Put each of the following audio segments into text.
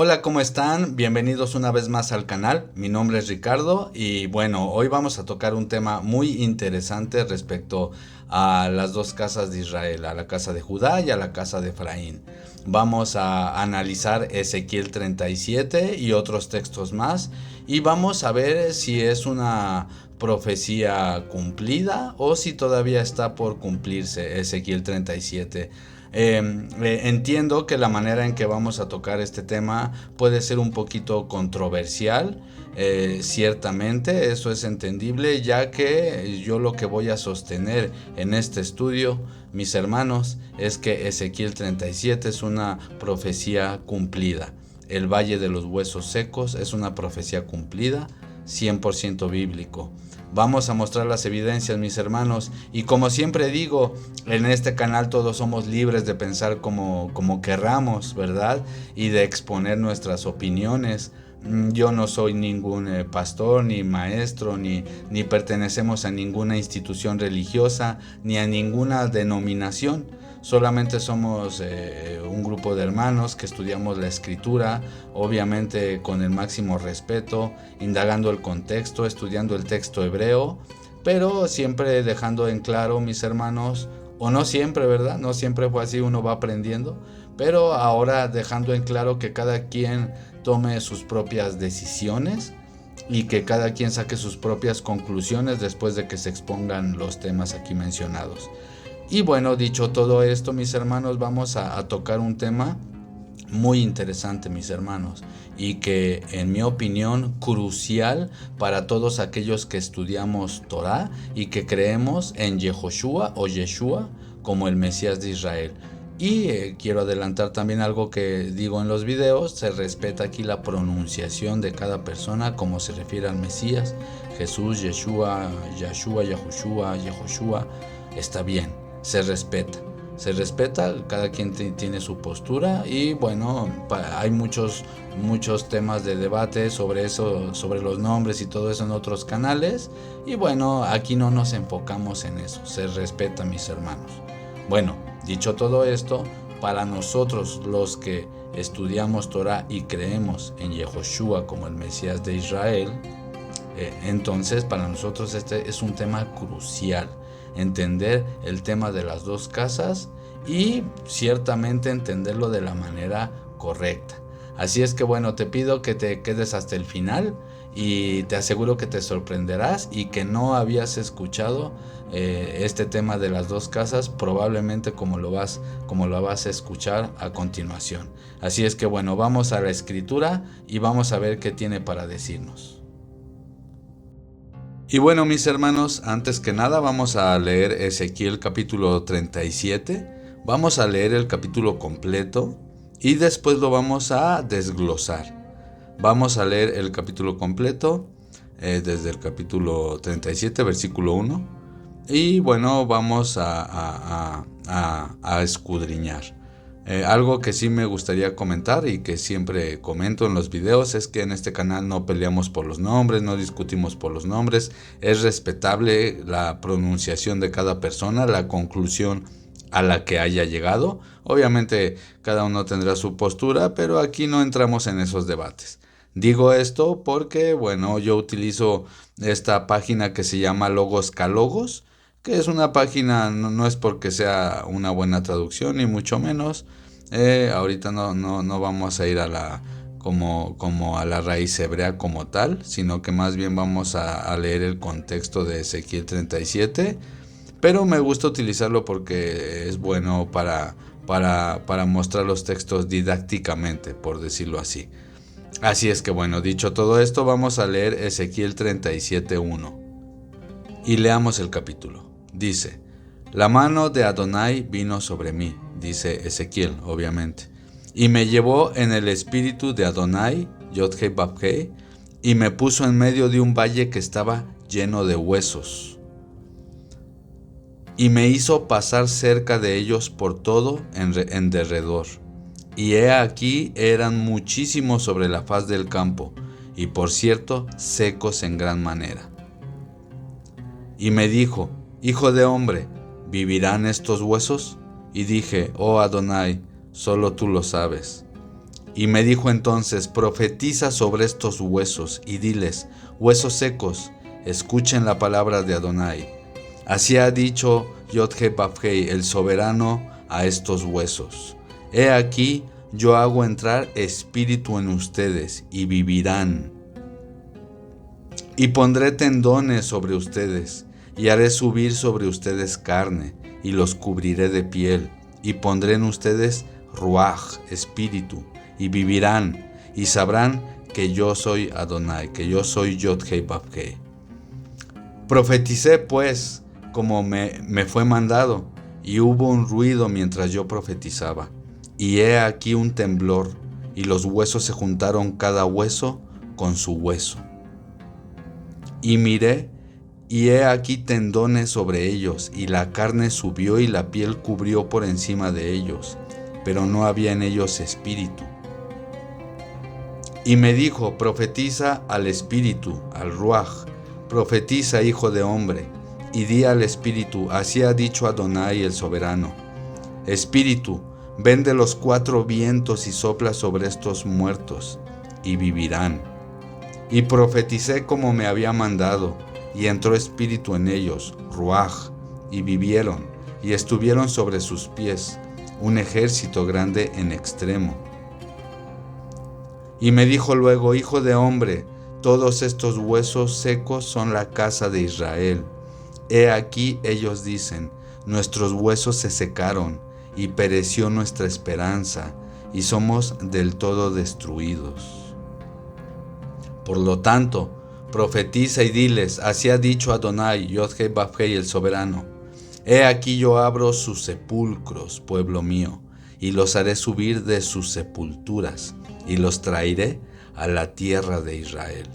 Hola, ¿cómo están? Bienvenidos una vez más al canal. Mi nombre es Ricardo y bueno, hoy vamos a tocar un tema muy interesante respecto a las dos casas de Israel, a la casa de Judá y a la casa de Efraín. Vamos a analizar Ezequiel 37 y otros textos más y vamos a ver si es una profecía cumplida o si todavía está por cumplirse Ezequiel 37. Entiendo que la manera en que vamos a tocar este tema puede ser un poquito controversial. Ciertamente eso es entendible, ya que yo lo que voy a sostener en este estudio, mis hermanos, es que Ezequiel 37 es una profecía cumplida. El Valle de los Huesos Secos es una profecía cumplida, 100% bíblico. Vamos a mostrar las evidencias, mis hermanos, y como siempre digo, en este canal todos somos libres de pensar como querramos, ¿verdad? Y de exponer nuestras opiniones. Yo no soy ningún pastor, ni maestro, ni pertenecemos a ninguna institución religiosa, ni a ninguna denominación. Solamente somos un grupo de hermanos que estudiamos la escritura, obviamente con el máximo respeto, indagando el contexto, estudiando el texto hebreo, pero siempre dejando en claro, mis hermanos, o no siempre, ¿verdad? No siempre fue así, uno va aprendiendo, pero ahora dejando en claro que cada quien tome sus propias decisiones y que cada quien saque sus propias conclusiones después de que se expongan los temas aquí mencionados. Y bueno, dicho todo esto, mis hermanos, vamos a tocar un tema muy interesante, mis hermanos, y que en mi opinión crucial para todos aquellos que estudiamos Torah y que creemos en Yehoshua o Yeshua como el Mesías de Israel. Y quiero adelantar también algo que digo en los videos: se respeta aquí la pronunciación de cada persona como se refiere al Mesías. Jesús, Yeshua, Yahshua, Yahushua, Yehoshua, está bien, se respeta. Se respeta, cada quien tiene su postura y bueno, hay muchos temas de debate sobre eso, sobre los nombres y todo eso en otros canales, y bueno, aquí no nos enfocamos en eso, se respeta, mis hermanos. Bueno, dicho todo esto, para nosotros los que estudiamos Torah y creemos en Yehoshua como el Mesías de Israel, entonces para nosotros este es un tema crucial, entender el tema de las dos casas y ciertamente entenderlo de la manera correcta. Así es que bueno, te pido que te quedes hasta el final y te aseguro que te sorprenderás y que no habías escuchado este tema de las dos casas, probablemente como lo vas a escuchar a continuación. Así es que bueno, vamos a la escritura y vamos a ver qué tiene para decirnos. Y bueno, mis hermanos, antes que nada vamos a leer Ezequiel capítulo 37. Vamos a leer el capítulo completo y después lo vamos a desglosar. Vamos a leer el capítulo completo desde el capítulo 37, versículo 1. Y bueno, vamos a escudriñar. Algo que sí me gustaría comentar y que siempre comento en los videos es que en este canal no peleamos por los nombres, no discutimos por los nombres. Es respetable la pronunciación de cada persona, la conclusión a la que haya llegado. Obviamente cada uno tendrá su postura, pero aquí no entramos en esos debates. Digo esto porque, bueno, yo utilizo esta página que se llama Logos Calogos, que es una página, no es porque sea una buena traducción, ni mucho menos. Ahorita no vamos a ir a la como a la raíz hebrea como tal, sino que más bien vamos a leer el contexto de Ezequiel 37, pero me gusta utilizarlo porque es bueno para mostrar los textos didácticamente, por decirlo así. Así es que bueno, dicho todo esto, vamos a leer Ezequiel 37:1 y leamos el capítulo. Dice: la mano de Adonai vino sobre mí, dice Ezequiel, obviamente, y me llevó en el espíritu de Adonai, Yod-Heh Vav-Heh, y me puso en medio de un valle que estaba lleno de huesos, y me hizo pasar cerca de ellos por todo en derredor. Y he aquí eran muchísimos sobre la faz del campo, y por cierto, secos en gran manera. Y me dijo: hijo de hombre, ¿vivirán estos huesos? Y dije: oh Adonai, solo tú lo sabes. Y me dijo entonces: profetiza sobre estos huesos y diles: huesos secos, escuchen la palabra de Adonai. Así ha dicho Yod-Heh-Vav-Heh, el soberano, a estos huesos: he aquí, yo hago entrar espíritu en ustedes y vivirán. Y pondré tendones sobre ustedes, y haré subir sobre ustedes carne, y los cubriré de piel, y pondré en ustedes ruaj, espíritu, y vivirán, y sabrán que yo soy Adonai, que yo soy Yod-Heh-Vav-Heh. Profeticé pues como me fue mandado, y hubo un ruido mientras yo profetizaba, y he aquí un temblor, y los huesos se juntaron cada hueso con su hueso. Y miré, y he aquí tendones sobre ellos, y la carne subió y la piel cubrió por encima de ellos, pero no había en ellos espíritu. Y me dijo: profetiza al espíritu, al ruaj, profetiza, hijo de hombre, y di al espíritu: así ha dicho Adonai el soberano. Espíritu, ven de los 4 vientos y sopla sobre estos muertos, y vivirán. Y profeticé como me había mandado, y entró espíritu en ellos, ruaj, y vivieron, y estuvieron sobre sus pies, un ejército grande en extremo. Y me dijo luego: hijo de hombre, todos estos huesos secos son la casa de Israel. He aquí ellos dicen: nuestros huesos se secaron, y pereció nuestra esperanza, y somos del todo destruidos. Por lo tanto, profetiza y diles: así ha dicho Adonai, Yod-Heh-Vav-Heh, el soberano: he aquí yo abro sus sepulcros, pueblo mío, y los haré subir de sus sepulturas, y los traeré a la tierra de Israel.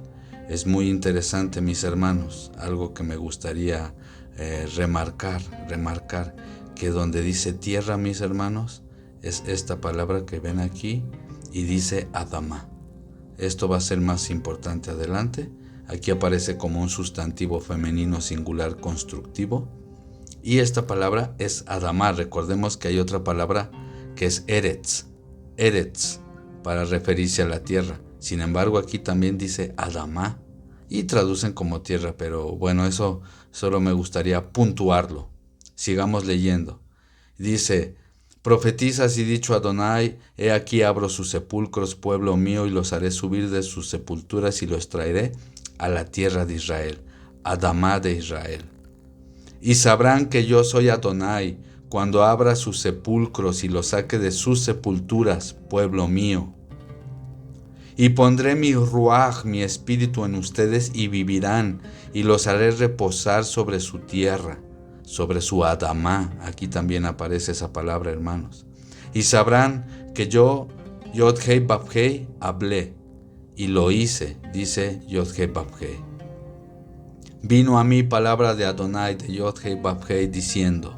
Es muy interesante, mis hermanos, algo que me gustaría remarcar, que donde dice tierra, mis hermanos, es esta palabra que ven aquí, y dice Adama. Esto va a ser más importante adelante. Aquí aparece como un sustantivo femenino singular constructivo. Y esta palabra es Adamá. Recordemos que hay otra palabra que es Eretz, para referirse a la tierra. Sin embargo, aquí también dice Adamá y traducen como tierra, pero bueno, eso solo me gustaría puntuarlo. Sigamos leyendo. Dice: profetiza así dicho Adonai: he aquí abro sus sepulcros, pueblo mío, y los haré subir de sus sepulturas, y los traeré a la tierra de Israel, Adamá de Israel. Y sabrán que yo soy Adonai, cuando abra sus sepulcros y los saque de sus sepulturas, pueblo mío. Y pondré mi ruaj, mi espíritu en ustedes, y vivirán, y los haré reposar sobre su tierra, sobre su Adamá. Aquí también aparece esa palabra, hermanos. Y sabrán que yo, Yod-Heh-Vav-Heh, hablé, y lo hice, dice Yod-Heh-Vav-Heh. Vino a mí palabra de Adonai, de Yod-Heh-Vav-Heh, diciendo: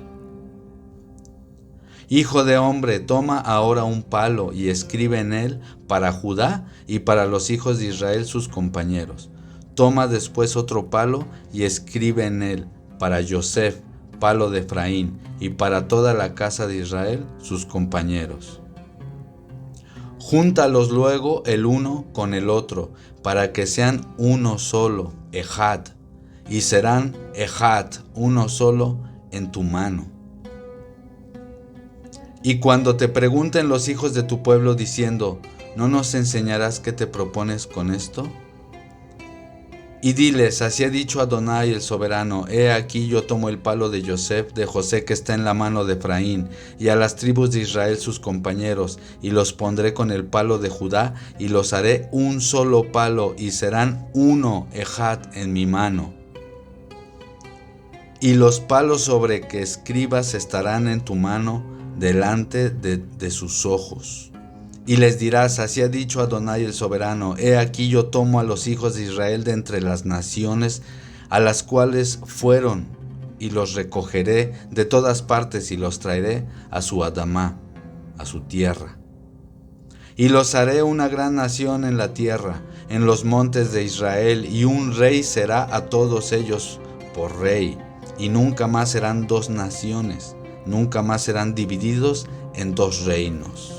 hijo de hombre, toma ahora un palo y escribe en él para Judá y para los hijos de Israel sus compañeros. Toma después otro palo y escribe en él para Yosef, palo de Efraín, y para toda la casa de Israel sus compañeros. Júntalos luego el uno con el otro, para que sean uno solo, Ejad, y serán Ejad, uno solo, en tu mano. Y cuando te pregunten los hijos de tu pueblo diciendo: ¿no nos enseñarás qué te propones con esto? Y diles: así ha dicho Adonai el soberano: he aquí yo tomo el palo de Yosef, de José, que está en la mano de Efraín, y a las tribus de Israel sus compañeros, y los pondré con el palo de Judá, y los haré un solo palo, y serán uno, Ejad, en mi mano. Y los palos sobre que escribas estarán en tu mano, delante de sus ojos. Y les dirás: así ha dicho Adonai el soberano: he aquí yo tomo a los hijos de Israel de entre las naciones a las cuales fueron, y los recogeré de todas partes, y los traeré a su Adamá, a su tierra. Y los haré una gran nación en la tierra, en los montes de Israel, y un rey será a todos ellos por rey, y nunca más serán 2 naciones, nunca más serán divididos en 2 reinos.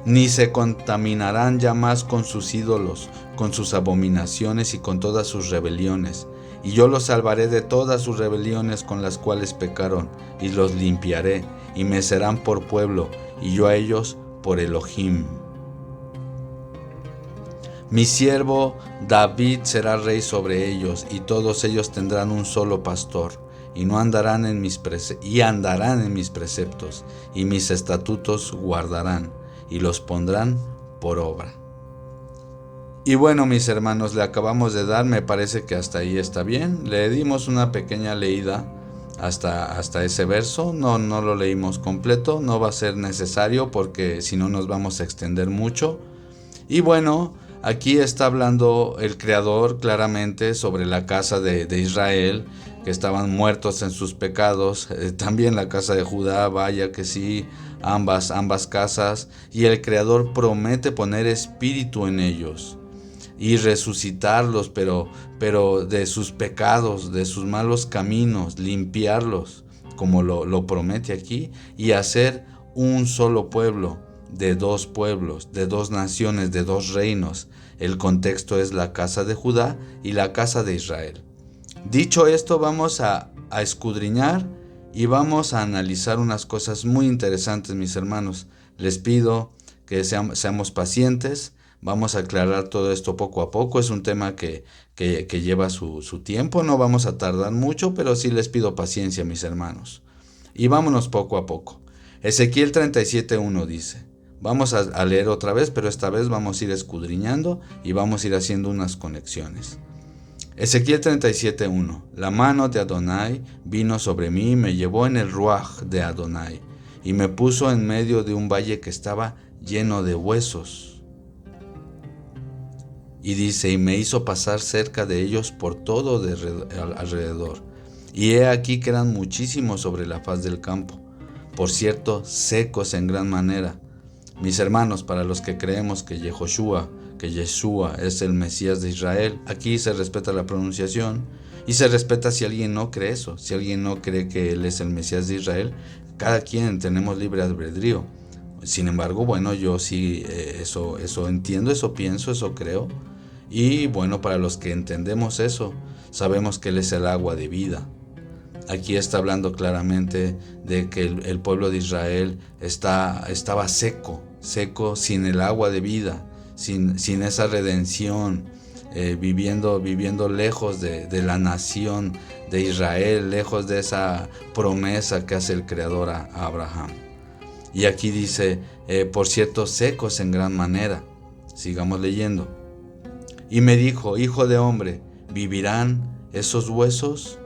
ni se contaminarán ya más con sus ídolos, con sus abominaciones y con todas sus rebeliones. Y yo los salvaré de todas sus rebeliones con las cuales pecaron, y los limpiaré, y me serán por pueblo, y yo a ellos por Elohim. Mi siervo David será rey sobre ellos, y todos ellos tendrán un solo pastor, y andarán en mis preceptos, y mis estatutos guardarán, y los pondrán por obra. Y bueno, mis hermanos, le acabamos de dar, me parece que hasta ahí está bien. Le dimos una pequeña leída hasta ese verso, no lo leímos completo, no va a ser necesario porque si no nos vamos a extender mucho. Y bueno, aquí está hablando el Creador claramente sobre la casa de Israel, que estaban muertos en sus pecados, también la casa de Judá, vaya que sí, ambas casas, y el Creador promete poner espíritu en ellos y resucitarlos, pero de sus pecados, de sus malos caminos, limpiarlos, como lo promete aquí, y hacer un solo pueblo, de dos pueblos, de dos naciones, de dos reinos. El contexto es la casa de Judá y la casa de Israel. Dicho esto, vamos a escudriñar y vamos a analizar unas cosas muy interesantes, mis hermanos. Les pido que seamos pacientes. Vamos a aclarar todo esto poco a poco. Es un tema que lleva su tiempo. No vamos a tardar mucho, pero sí les pido paciencia, mis hermanos. Y vámonos poco a poco. Ezequiel 37:1 dice. Vamos a leer otra vez, pero esta vez vamos a ir escudriñando y vamos a ir haciendo unas conexiones. Ezequiel 37:1. La mano de Adonai vino sobre mí y me llevó en el ruaj de Adonai y me puso en medio de un valle que estaba lleno de huesos. Y dice, y me hizo pasar cerca de ellos por todo alrededor. Y he aquí que eran muchísimos sobre la faz del campo, por cierto, secos en gran manera. Mis hermanos, para los que creemos que Yeshua es el Mesías de Israel, aquí se respeta la pronunciación y se respeta si alguien no cree eso, si alguien no cree que Él es el Mesías de Israel. Cada quien tenemos libre albedrío. Sin embargo, bueno, yo sí eso entiendo, eso pienso, eso creo. Y bueno, para los que entendemos eso, sabemos que Él es el agua de vida. Aquí está hablando claramente de que el pueblo de Israel estaba seco, sin el agua de vida, sin esa redención, viviendo lejos de la nación de Israel, lejos de esa promesa que hace el Creador a Abraham. Y aquí dice, por cierto, secos en gran manera. Sigamos leyendo. Y me dijo, hijo de hombre, ¿vivirán esos huesos?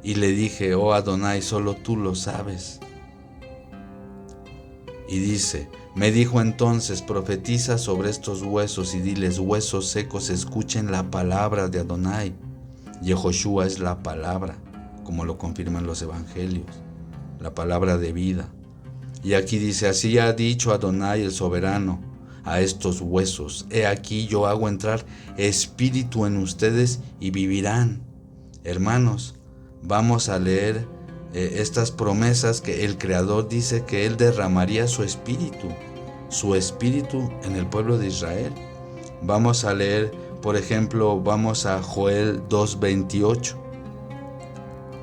Y le dije, oh Adonai, solo tú lo sabes. Y dice, me dijo entonces, profetiza sobre estos huesos y diles, huesos secos, escuchen la palabra de Adonai. Yehoshua es la palabra, como lo confirman los evangelios, la palabra de vida. Y aquí dice, así ha dicho Adonai el soberano a estos huesos, he aquí yo hago entrar espíritu en ustedes y vivirán. Hermanos, vamos a leer estas promesas que el Creador dice que Él derramaría su espíritu en el pueblo de Israel. Vamos a leer, por ejemplo, vamos a Joel 2:28.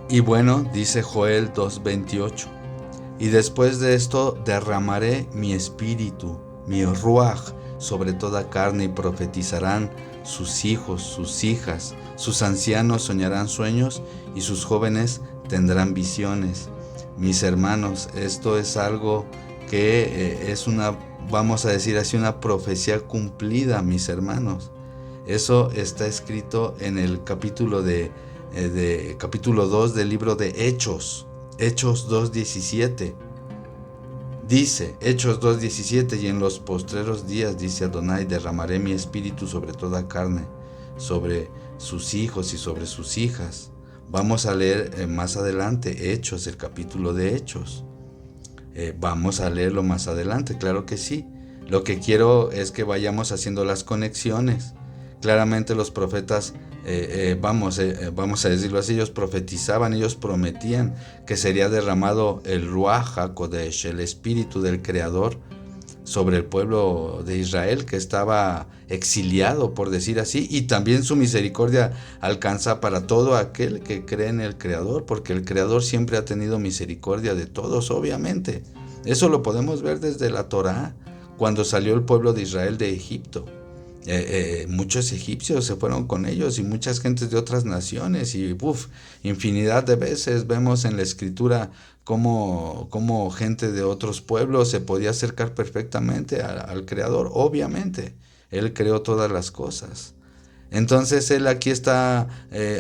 Y bueno, dice Joel 2:28. Y después de esto derramaré mi espíritu, mi ruaj, sobre toda carne y profetizarán sus hijos, sus hijas, sus ancianos soñarán sueños y sus jóvenes tendrán visiones. Mis hermanos, esto es algo que es una, vamos a decir así, una profecía cumplida, mis hermanos. Eso está escrito en el capítulo capítulo 2 del libro de Hechos 2:17. Dice, Hechos 2:17, y en los postreros días, dice Adonai, derramaré mi espíritu sobre toda carne, sobre sus hijos y sobre sus hijas. Vamos a leer más adelante Hechos, el capítulo de Hechos. Vamos a leerlo más adelante, claro que sí. Lo que quiero es que vayamos haciendo las conexiones. Claramente los profetas, vamos a decirlo así, ellos profetizaban, ellos prometían que sería derramado el Ruach HaKodesh, el Espíritu del Creador, sobre el pueblo de Israel que estaba exiliado, por decir así, y también su misericordia alcanza para todo aquel que cree en el Creador, porque el Creador siempre ha tenido misericordia de todos, obviamente. Eso lo podemos ver desde la Torá, cuando salió el pueblo de Israel de Egipto. Muchos egipcios se fueron con ellos y muchas gentes de otras naciones y infinidad de veces vemos en la escritura cómo gente de otros pueblos se podía acercar perfectamente al Creador. Obviamente, Él creó todas las cosas. Entonces Él aquí está,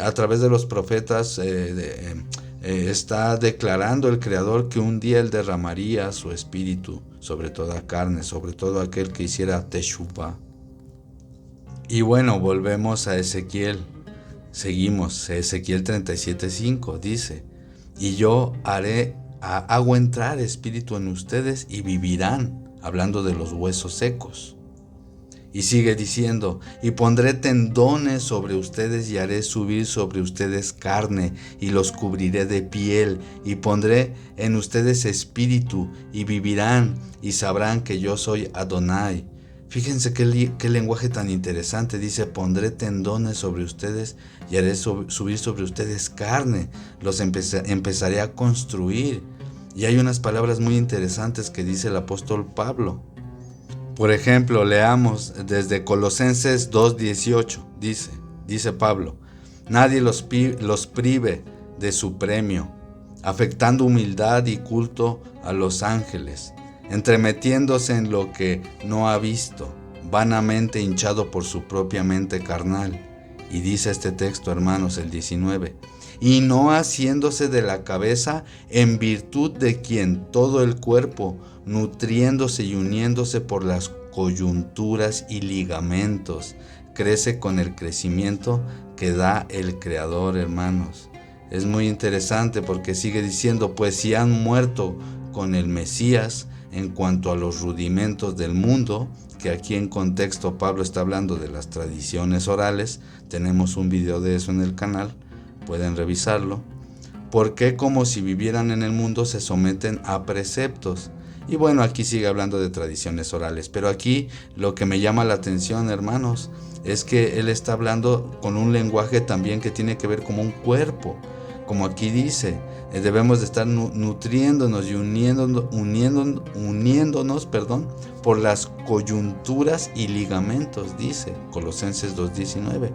a través de los profetas, está declarando el Creador que un día Él derramaría su espíritu sobre toda carne, sobre todo aquel que hiciera teshuvah. Y bueno, volvemos a Ezequiel. Seguimos, Ezequiel 37:5 dice: y yo hago entrar espíritu en ustedes y vivirán, hablando de los huesos secos. Y sigue diciendo: y pondré tendones sobre ustedes y haré subir sobre ustedes carne y los cubriré de piel y pondré en ustedes espíritu y vivirán y sabrán que yo soy Adonai. Fíjense qué lenguaje tan interesante. Dice: pondré tendones sobre ustedes y haré subir sobre ustedes carne. Los empezaré a construir. Y hay unas palabras muy interesantes que dice el apóstol Pablo. Por ejemplo, leamos desde Colosenses 2:18. Dice Pablo: nadie los prive de su premio, afectando humildad y culto a los ángeles, entremetiéndose en lo que no ha visto, vanamente hinchado por su propia mente carnal. Y dice este texto, hermanos, el 19: y no haciéndose de la cabeza, en virtud de quien todo el cuerpo, nutriéndose y uniéndose por las coyunturas y ligamentos, crece con el crecimiento que da el Creador, hermanos. Es muy interesante porque sigue diciendo: pues si han muerto con el Mesías en cuanto a los rudimentos del mundo, que aquí en contexto Pablo está hablando de las tradiciones orales, tenemos un video de eso en el canal, pueden revisarlo. Porque como si vivieran en el mundo se someten a preceptos. Y bueno, aquí sigue hablando de tradiciones orales, pero aquí lo que me llama la atención, hermanos, es que él está hablando con un lenguaje también que tiene que ver como un cuerpo. Como aquí dice, debemos de estar nutriéndonos y uniéndonos, por las coyunturas y ligamentos, dice Colosenses 2:19,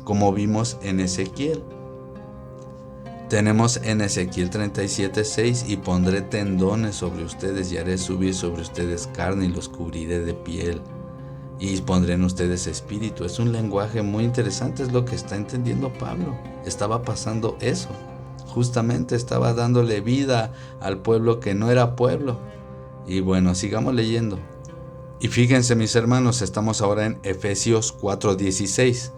como vimos en Ezequiel. Tenemos en Ezequiel 37:6: y pondré tendones sobre ustedes y haré subir sobre ustedes carne y los cubriré de piel y pondré en ustedes espíritu. Es un lenguaje muy interesante, es lo que está entendiendo Pablo. Estaba pasando eso. Justamente estaba dándole vida al pueblo que no era pueblo. Y bueno, sigamos leyendo. Y fíjense, mis hermanos, estamos ahora en Efesios 4:16.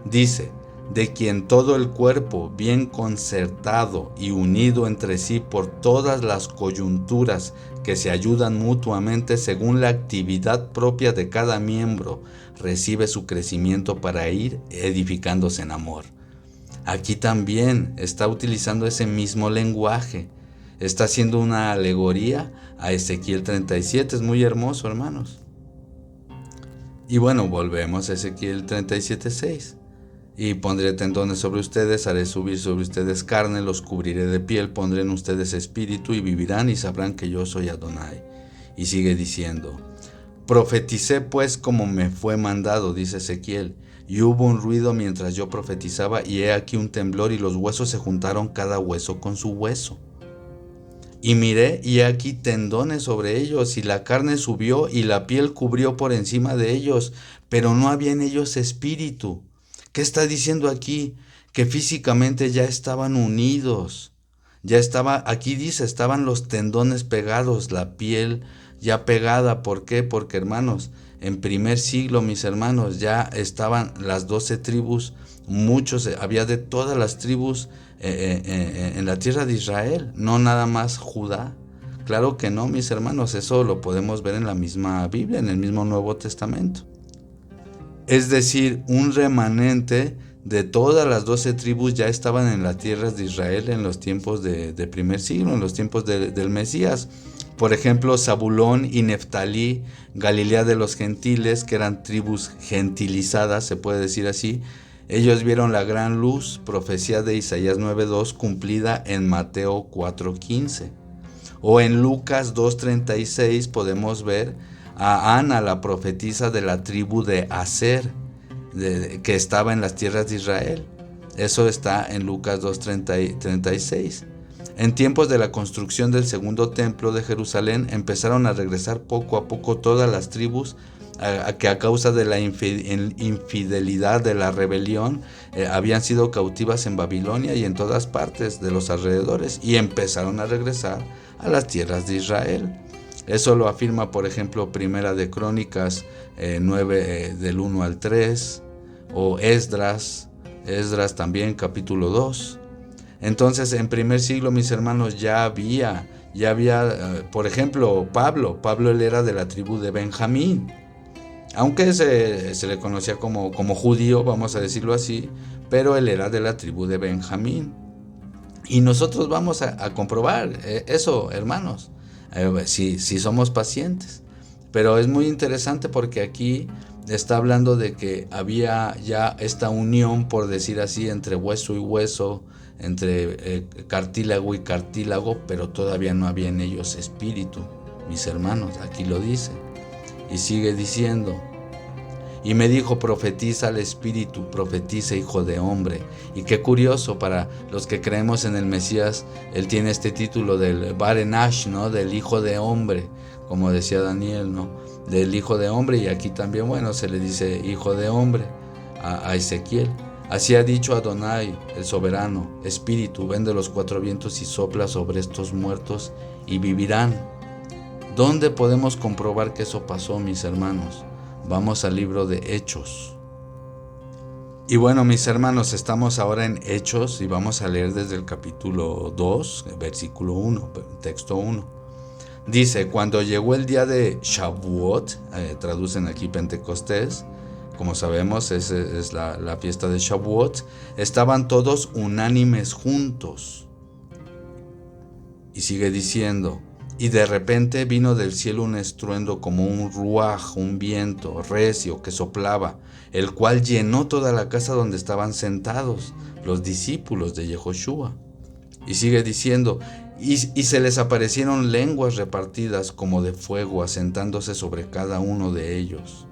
Dice: de quien todo el cuerpo, bien concertado y unido entre sí por todas las coyunturas que se ayudan mutuamente según la actividad propia de cada miembro, recibe su crecimiento para ir edificándose en amor. Aquí también está utilizando ese mismo lenguaje. Está haciendo una alegoría a Ezequiel 37. Es muy hermoso, hermanos. Y bueno, volvemos a Ezequiel 37:6. Y pondré tendones sobre ustedes, haré subir sobre ustedes carne, los cubriré de piel, pondré en ustedes espíritu y vivirán y sabrán que yo soy Adonai. Y sigue diciendo: profeticé pues como me fue mandado, dice Ezequiel, y hubo un ruido mientras yo profetizaba, y he aquí un temblor, y los huesos se juntaron cada hueso con su hueso. Y miré, y he aquí tendones sobre ellos, y la carne subió, y la piel cubrió por encima de ellos, pero no había en ellos espíritu. ¿Qué está diciendo aquí? Que físicamente ya estaban unidos. Aquí dice, estaban los tendones pegados, la piel ya pegada. ¿Por qué? Porque, hermanos, en primer siglo, mis hermanos, ya estaban las 12 tribus, había de todas las tribus en la tierra de Israel, no nada más Judá. Claro que no, mis hermanos, eso lo podemos ver en la misma Biblia, en el mismo Nuevo Testamento. Es decir, un remanente de todas las 12 tribus ya estaban en las tierras de Israel en los tiempos de primer siglo, en los tiempos del Mesías. Por ejemplo, Zabulón y Neftalí, Galilea de los gentiles, que eran tribus gentilizadas, se puede decir así. Ellos vieron la gran luz, profecía de Isaías 9:2, cumplida en Mateo 4:15. O en Lucas 2:36 podemos ver a Ana, la profetisa de la tribu de Aser, que estaba en las tierras de Israel. Eso está en Lucas 2:36. En tiempos de la construcción del segundo templo de Jerusalén empezaron a regresar poco a poco todas las tribus que a causa de la infidelidad, de la rebelión, habían sido cautivas en Babilonia y en todas partes de los alrededores, y empezaron a regresar a las tierras de Israel. Eso lo afirma, por ejemplo, Primera de Crónicas 9 del 1 al 3, o Esdras también capítulo 2. Entonces, en primer siglo, mis hermanos, ya había, por ejemplo, Pablo él era de la tribu de Benjamín, aunque se le conocía como judío, vamos a decirlo así, pero él era de la tribu de Benjamín. Y nosotros vamos a comprobar eso, hermanos, si somos pacientes. Pero es muy interesante porque aquí está hablando de que había ya esta unión, por decir así, entre hueso y hueso, entre cartílago y cartílago, pero todavía no había en ellos espíritu, mis hermanos, aquí lo dice. Y sigue diciendo: y me dijo, profetiza al espíritu, profetiza, hijo de hombre. Y qué curioso, para los que creemos en el Mesías, él tiene este título del Barenash, ¿no? Del hijo de hombre, como decía Daniel, ¿no? Del hijo de hombre. Y aquí también, bueno, se le dice hijo de hombre a Ezequiel. Así ha dicho Adonai, el soberano: espíritu, ven de los cuatro vientos y sopla sobre estos muertos y vivirán. ¿Dónde podemos comprobar que eso pasó, mis hermanos? Vamos al libro de Hechos. Y bueno, mis hermanos, estamos ahora en Hechos y vamos a leer desde el capítulo 2, versículo 1, texto 1. Dice: cuando llegó el día de Shavuot, traducen aquí Pentecostés, como sabemos es la fiesta de Shavuot, estaban todos unánimes juntos. Y sigue diciendo: y de repente vino del cielo un estruendo como un ruaj, un viento recio que soplaba, el cual llenó toda la casa donde estaban sentados los discípulos de Yehoshua. Y sigue diciendo: y se les aparecieron lenguas repartidas como de fuego, asentándose sobre cada uno de ellos.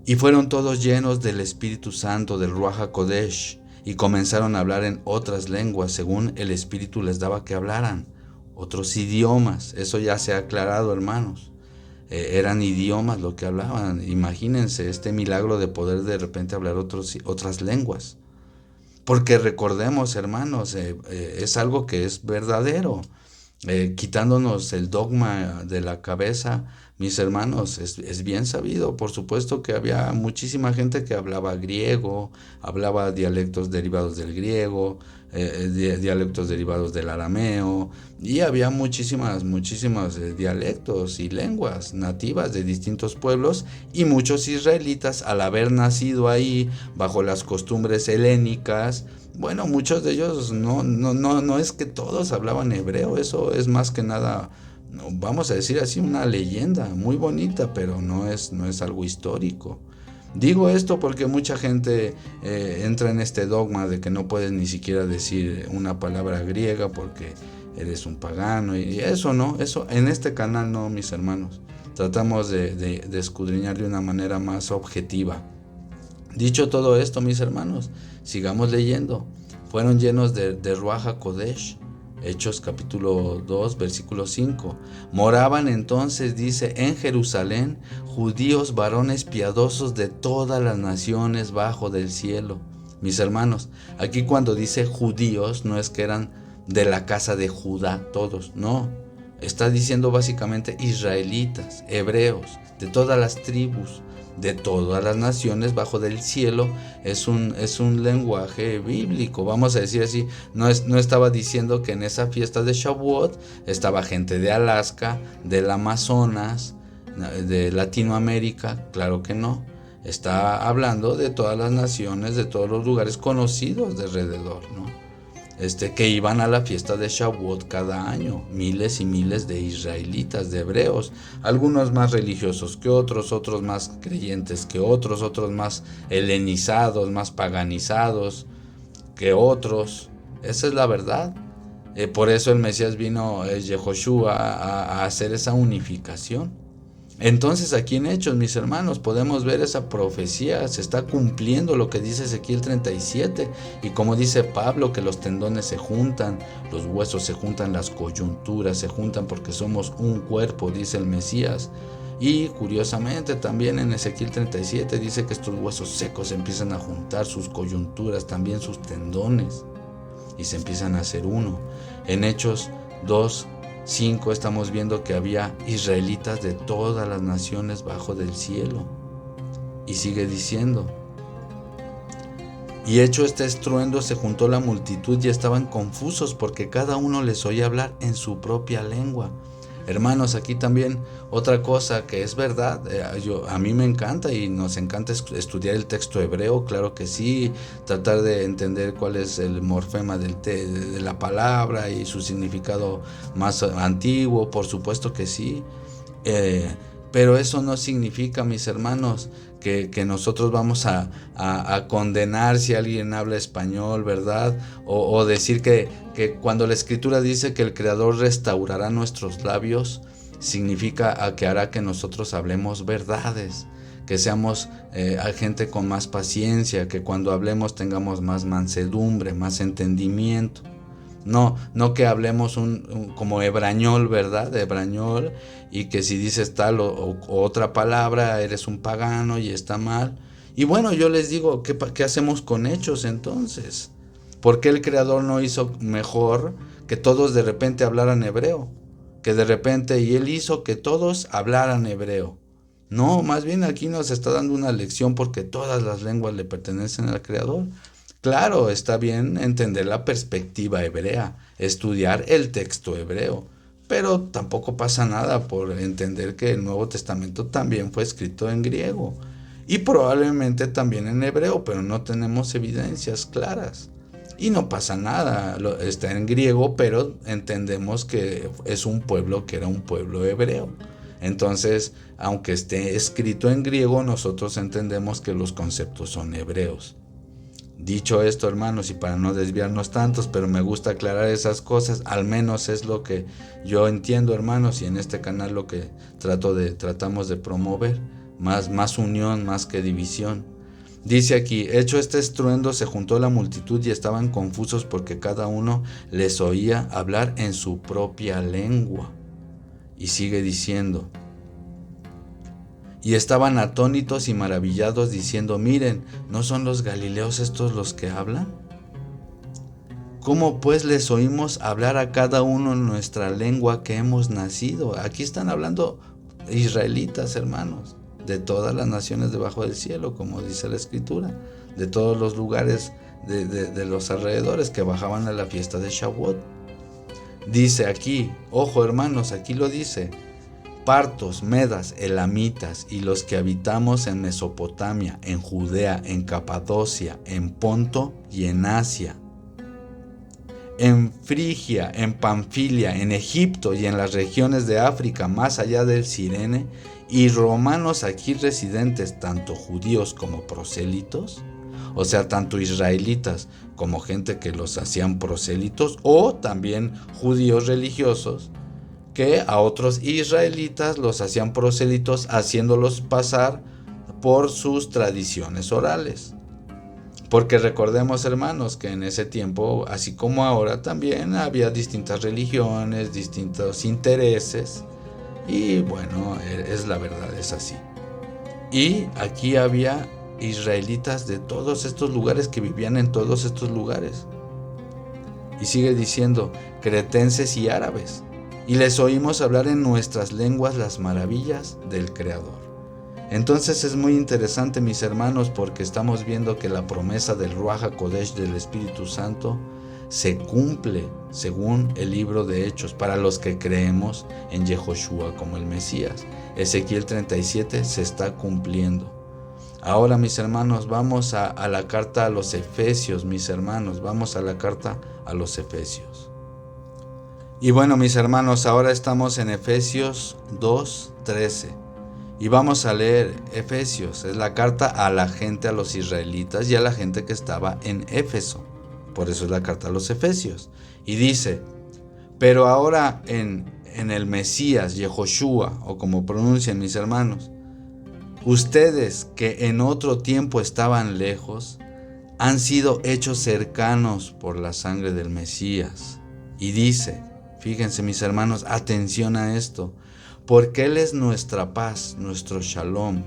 Y fueron todos llenos del Espíritu Santo, del Ruaj HaKodesh, y comenzaron a hablar en otras lenguas, según el Espíritu les daba que hablaran. Otros idiomas, eso ya se ha aclarado, hermanos. Eran idiomas lo que hablaban. Imagínense este milagro de poder de repente hablar otras lenguas. Porque recordemos, hermanos, es algo que es verdadero. Quitándonos el dogma de la cabeza, mis hermanos, es bien sabido, por supuesto, que había muchísima gente que hablaba griego, hablaba dialectos derivados del griego, dialectos derivados del arameo, y había muchísimas dialectos y lenguas nativas de distintos pueblos, y muchos israelitas, al haber nacido ahí bajo las costumbres helénicas, bueno, muchos de ellos no es que todos hablaban hebreo, eso es más que nada, vamos a decir así, una leyenda muy bonita, pero no es algo histórico. Digo esto porque mucha gente entra en este dogma de que no puedes ni siquiera decir una palabra griega porque eres un pagano, y eso no, eso en este canal no, mis hermanos. Tratamos de escudriñar de una manera más objetiva. Dicho todo esto, mis hermanos, sigamos leyendo. Fueron llenos de Ruaj HaKodesh. Hechos capítulo 2, versículo 5. Moraban entonces, dice, en Jerusalén judíos varones piadosos de todas las naciones bajo del cielo. Mis hermanos, aquí cuando dice judíos, no es que eran de la casa de Judá todos, no. Está diciendo básicamente israelitas, hebreos, de todas las tribus, de todas las naciones bajo del cielo. Es un lenguaje bíblico, vamos a decir así. No estaba diciendo que en esa fiesta de Shavuot estaba gente de Alaska, del Amazonas, de Latinoamérica, claro que no. Está hablando de todas las naciones, de todos los lugares conocidos de alrededor, ¿no? Que iban a la fiesta de Shavuot cada año, miles y miles de israelitas, de hebreos, algunos más religiosos que otros, otros más creyentes que otros, otros más helenizados, más paganizados que otros. Esa es la verdad. Por eso el Mesías vino, Yehoshua, a hacer esa unificación. Entonces aquí en Hechos, mis hermanos, podemos ver esa profecía, se está cumpliendo lo que dice Ezequiel 37, y como dice Pablo, que los tendones se juntan, los huesos se juntan, las coyunturas se juntan porque somos un cuerpo, dice el Mesías. Y curiosamente también en Ezequiel 37 dice que estos huesos secos se empiezan a juntar, sus coyunturas, también sus tendones, y se empiezan a hacer uno. En Hechos 2:5 estamos viendo que había israelitas de todas las naciones bajo del cielo. Y sigue diciendo: y hecho este estruendo, se juntó la multitud y estaban confusos porque cada uno les oía hablar en su propia lengua. Hermanos, aquí también otra cosa que es verdad, a mí me encanta y nos encanta estudiar el texto hebreo, claro que sí, tratar de entender cuál es el morfema de la palabra y su significado más antiguo, por supuesto que sí, pero eso no significa, mis hermanos, que nosotros vamos a condenar si alguien habla español, ¿verdad? O decir que cuando la Escritura dice que el Creador restaurará nuestros labios, significa que hará que nosotros hablemos verdades, que seamos gente con más paciencia, que cuando hablemos tengamos más mansedumbre, más entendimiento. No que hablemos como hebrañol, ¿verdad? Hebrañol, y que si dices tal o otra palabra eres un pagano y está mal. Y bueno, yo les digo, ¿qué hacemos con Hechos entonces? ¿Por qué el Creador no hizo mejor que todos de repente hablaran hebreo? Que de repente, y Él hizo que todos hablaran hebreo. No, más bien aquí nos está dando una lección porque todas las lenguas le pertenecen al Creador. Claro, está bien entender la perspectiva hebrea, estudiar el texto hebreo, pero tampoco pasa nada por entender que el Nuevo Testamento también fue escrito en griego y probablemente también en hebreo, pero no tenemos evidencias claras. Y no pasa nada, está en griego, pero entendemos que es un pueblo que era un pueblo hebreo. Entonces, aunque esté escrito en griego, nosotros entendemos que los conceptos son hebreos. Dicho esto, hermanos, y para no desviarnos tantos, pero me gusta aclarar esas cosas, al menos es lo que yo entiendo, hermanos, y en este canal lo que tratamos de promover, más unión, más que división. Dice aquí: hecho este estruendo, se juntó la multitud y estaban confusos porque cada uno les oía hablar en su propia lengua. Y sigue diciendo: y estaban atónitos y maravillados diciendo: miren, ¿no son los galileos estos los que hablan? ¿Cómo pues les oímos hablar a cada uno en nuestra lengua que hemos nacido? Aquí están hablando israelitas, hermanos, de todas las naciones debajo del cielo, como dice la Escritura, de todos los lugares de los alrededores que bajaban a la fiesta de Shavuot. Dice aquí, ojo hermanos, aquí lo dice: partos, medas, elamitas y los que habitamos en Mesopotamia, en Judea, en Capadocia, en Ponto y en Asia, en Frigia, en Panfilia, en Egipto y en las regiones de África más allá del Cirene, y romanos aquí residentes, tanto judíos como prosélitos, o sea, tanto israelitas como gente que los hacían prosélitos, o también judíos religiosos que a otros israelitas los hacían prosélitos haciéndolos pasar por sus tradiciones orales. Porque recordemos, hermanos, que en ese tiempo, así como ahora, también había distintas religiones, distintos intereses, y bueno, es la verdad, es así. Y aquí había israelitas de todos estos lugares que vivían en todos estos lugares. Y sigue diciendo: cretenses y árabes, y les oímos hablar en nuestras lenguas las maravillas del Creador. Entonces es muy interesante, mis hermanos, porque estamos viendo que la promesa del Ruach HaKodesh, del Espíritu Santo, se cumple según el libro de Hechos para los que creemos en Yehoshua como el Mesías. Ezequiel 37 se está cumpliendo. Ahora, mis hermanos, vamos a la carta a los Efesios, mis hermanos, vamos a la carta a los Efesios. Y bueno, mis hermanos, ahora estamos en Efesios 2:13 y vamos a leer Efesios, es la carta a la gente, a los israelitas y a la gente que estaba en Éfeso. Por eso es la carta a los Efesios. Y dice: pero ahora en el Mesías, Yehoshua, o como pronuncian mis hermanos, ustedes que en otro tiempo estaban lejos, han sido hechos cercanos por la sangre del Mesías. Y dice, fíjense mis hermanos, atención a esto, porque Él es nuestra paz, nuestro shalom,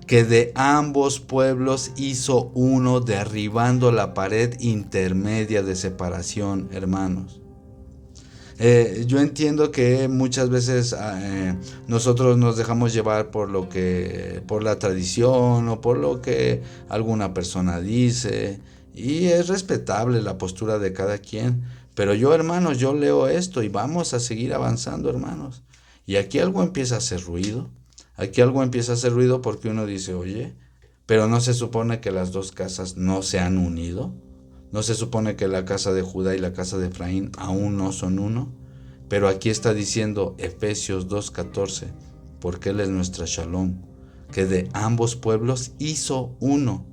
que de ambos pueblos hizo uno, derribando la pared intermedia de separación, hermanos. Yo entiendo que muchas veces nosotros nos dejamos llevar por la tradición o por lo que alguna persona dice, y es respetable la postura de cada quien, pero yo, hermanos, yo leo esto y vamos a seguir avanzando, hermanos. Y aquí algo empieza a hacer ruido, porque uno dice, oye, pero no se supone que las dos casas no se han unido. ¿No se supone que la casa de Judá y la casa de Efraín aún no son uno? Pero aquí está diciendo Efesios 2:14, porque Él es nuestra shalom, que de ambos pueblos hizo uno,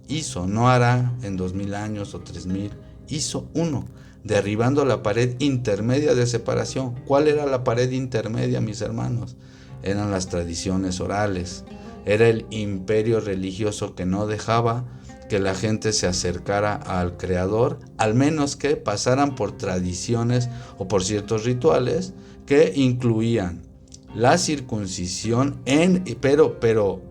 no hará en 2000 años o 3000, hizo uno, derribando la pared intermedia de separación. ¿Cuál era la pared intermedia, mis hermanos? Eran las tradiciones orales, era el imperio religioso que no dejaba que la gente se acercara al Creador, al menos que pasaran por tradiciones o por ciertos rituales que incluían la circuncisión, pero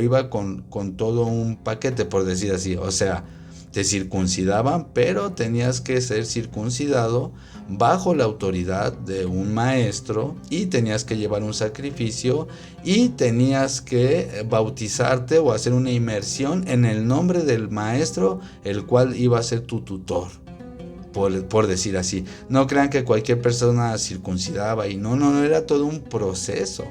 iba con todo un paquete, por decir así. O sea, te circuncidaban, pero tenías que ser circuncidado bajo la autoridad de un maestro, y tenías que llevar un sacrificio, y tenías que bautizarte o hacer una inmersión en el nombre del maestro, el cual iba a ser tu tutor, por decir así. No crean que cualquier persona circuncidaba, y no, era todo un proceso.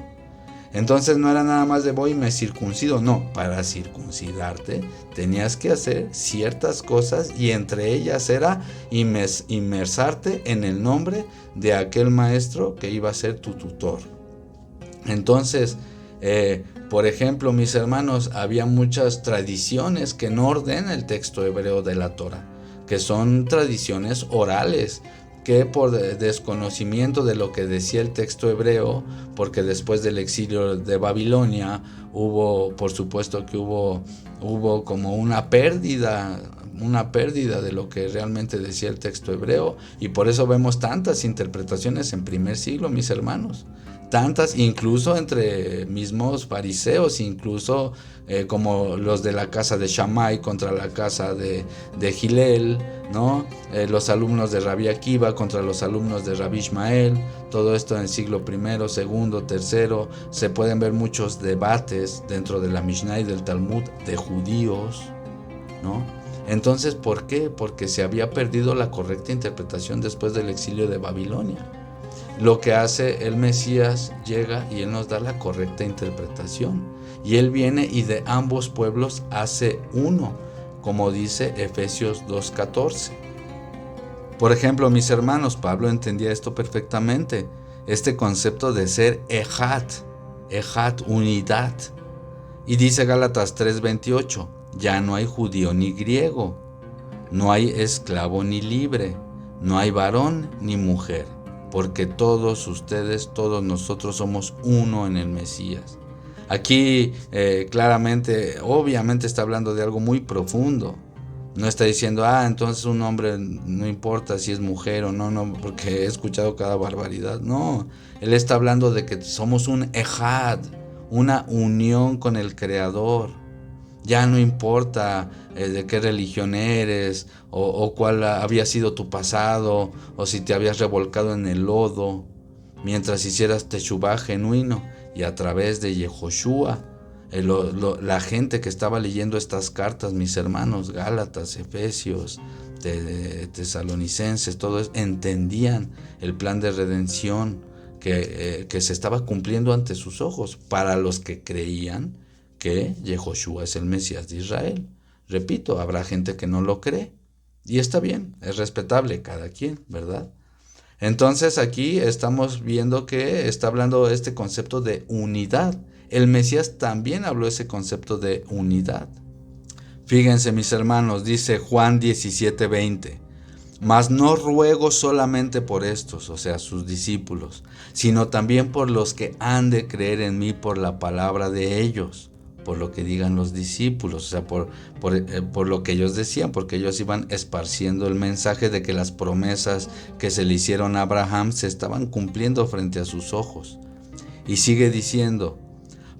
Entonces no era nada más de voy y me circuncido, no, para circuncidarte tenías que hacer ciertas cosas, y entre ellas era inmersarte en el nombre de aquel maestro que iba a ser tu tutor. Entonces, por ejemplo, mis hermanos, había muchas tradiciones que no ordena el texto hebreo de la Torah, que son tradiciones orales, que por desconocimiento de lo que decía el texto hebreo, porque después del exilio de Babilonia por supuesto que hubo como una pérdida de lo que realmente decía el texto hebreo, y por eso vemos tantas interpretaciones en primer siglo, mis hermanos. Tantas, incluso entre mismos fariseos, incluso como los de la casa de Shammai contra la casa de Gilel, ¿no? Los alumnos de Rabbi Akiva contra los alumnos de Rabbi Ishmael. Todo esto en el siglo I, segundo, tercero. Se pueden ver muchos debates dentro de la Mishnah y del Talmud de judíos, ¿no? Entonces, ¿por qué? Porque se había perdido la correcta interpretación después del exilio de Babilonia. Lo que hace el Mesías, llega y Él nos da la correcta interpretación. Y Él viene y de ambos pueblos hace uno, como dice Efesios 2:14. Por ejemplo, mis hermanos, Pablo entendía esto perfectamente. Este concepto de ser Ejad, unidad. Y dice Gálatas 3:28, ya no hay judío ni griego, no hay esclavo ni libre, no hay varón ni mujer, porque todos ustedes, todos nosotros somos uno en el Mesías. Aquí claramente, obviamente está hablando de algo muy profundo. No está diciendo, entonces un hombre no importa si es mujer o no, porque he escuchado cada barbaridad. No, él está hablando de que somos un ejad, una unión con el Creador. Ya no importa de qué religión eres, o cuál había sido tu pasado, o si te habías revolcado en el lodo, mientras hicieras teshuvá genuino, y a través de Yehoshua, la gente que estaba leyendo estas cartas, mis hermanos, Gálatas, Efesios, Tesalonicenses, todos entendían el plan de redención que se estaba cumpliendo ante sus ojos, para los que creían que Yehoshua es el Mesías de Israel. Repito, habrá gente que no lo cree. Y está bien, es respetable cada quien, ¿verdad? Entonces aquí estamos viendo que está hablando este concepto de unidad. El Mesías también habló ese concepto de unidad. Fíjense, mis hermanos, dice Juan 17:20. Mas no ruego solamente por estos, o sea, sus discípulos, sino también por los que han de creer en mí por la palabra de ellos, por lo que digan los discípulos, o sea, por lo que ellos decían, porque ellos iban esparciendo el mensaje de que las promesas que se le hicieron a Abraham se estaban cumpliendo frente a sus ojos. Y sigue diciendo,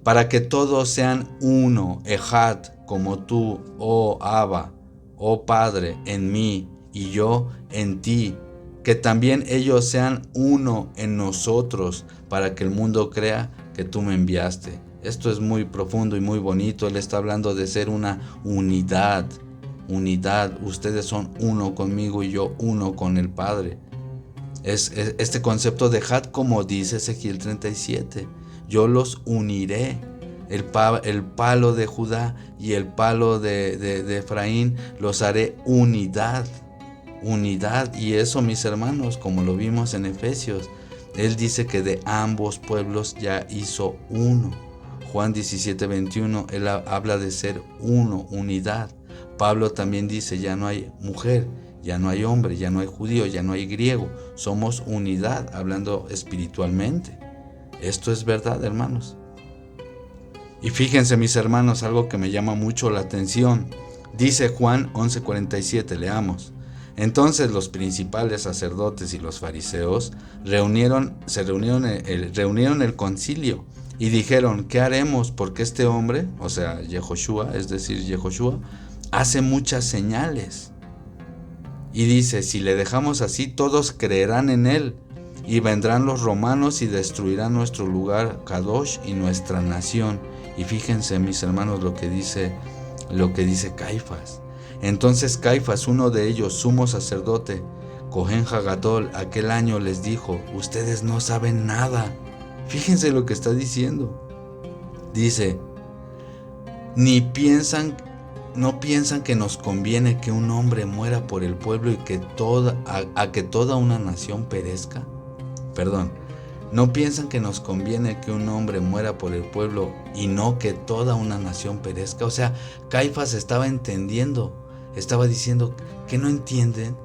para que todos sean uno, Ejad, como tú, oh Abba, oh Padre, en mí, y yo en ti, que también ellos sean uno en nosotros, para que el mundo crea que tú me enviaste. Esto es muy profundo y muy bonito. Él está hablando de ser una unidad. Unidad, ustedes son uno conmigo y yo uno con el Padre. Es este concepto de Had, como dice Ezequiel 37. Yo los uniré. El palo de Judá y el palo de Efraín los haré unidad. Unidad. Y eso, mis hermanos, como lo vimos en Efesios, él dice que de ambos pueblos ya hizo uno. Juan 17:21, él habla de ser uno, unidad. Pablo también dice, ya no hay mujer, ya no hay hombre, ya no hay judío, ya no hay griego. Somos unidad, hablando espiritualmente. Esto es verdad, hermanos. Y fíjense, mis hermanos, algo que me llama mucho la atención. Dice Juan 11:47, leamos. Entonces los principales sacerdotes y los fariseos reunieron el concilio y dijeron, ¿qué haremos? Porque este hombre, o sea, Yehoshua, es decir, Yehoshua, hace muchas señales. Y dice, si le dejamos así, todos creerán en él, y vendrán los romanos y destruirán nuestro lugar Kadosh y nuestra nación. Y fíjense, mis hermanos, lo que dice Caifás. Entonces Caifás, uno de ellos, sumo sacerdote, Cohen Hagadol, aquel año les dijo, ustedes no saben nada. Fíjense lo que está diciendo. Dice, no piensan que nos conviene que un hombre muera por el pueblo y que toda una nación perezca. Perdón, no piensan que nos conviene que un hombre muera por el pueblo y no que toda una nación perezca. O sea, Caifás estaba entendiendo. Estaba diciendo que no entienden,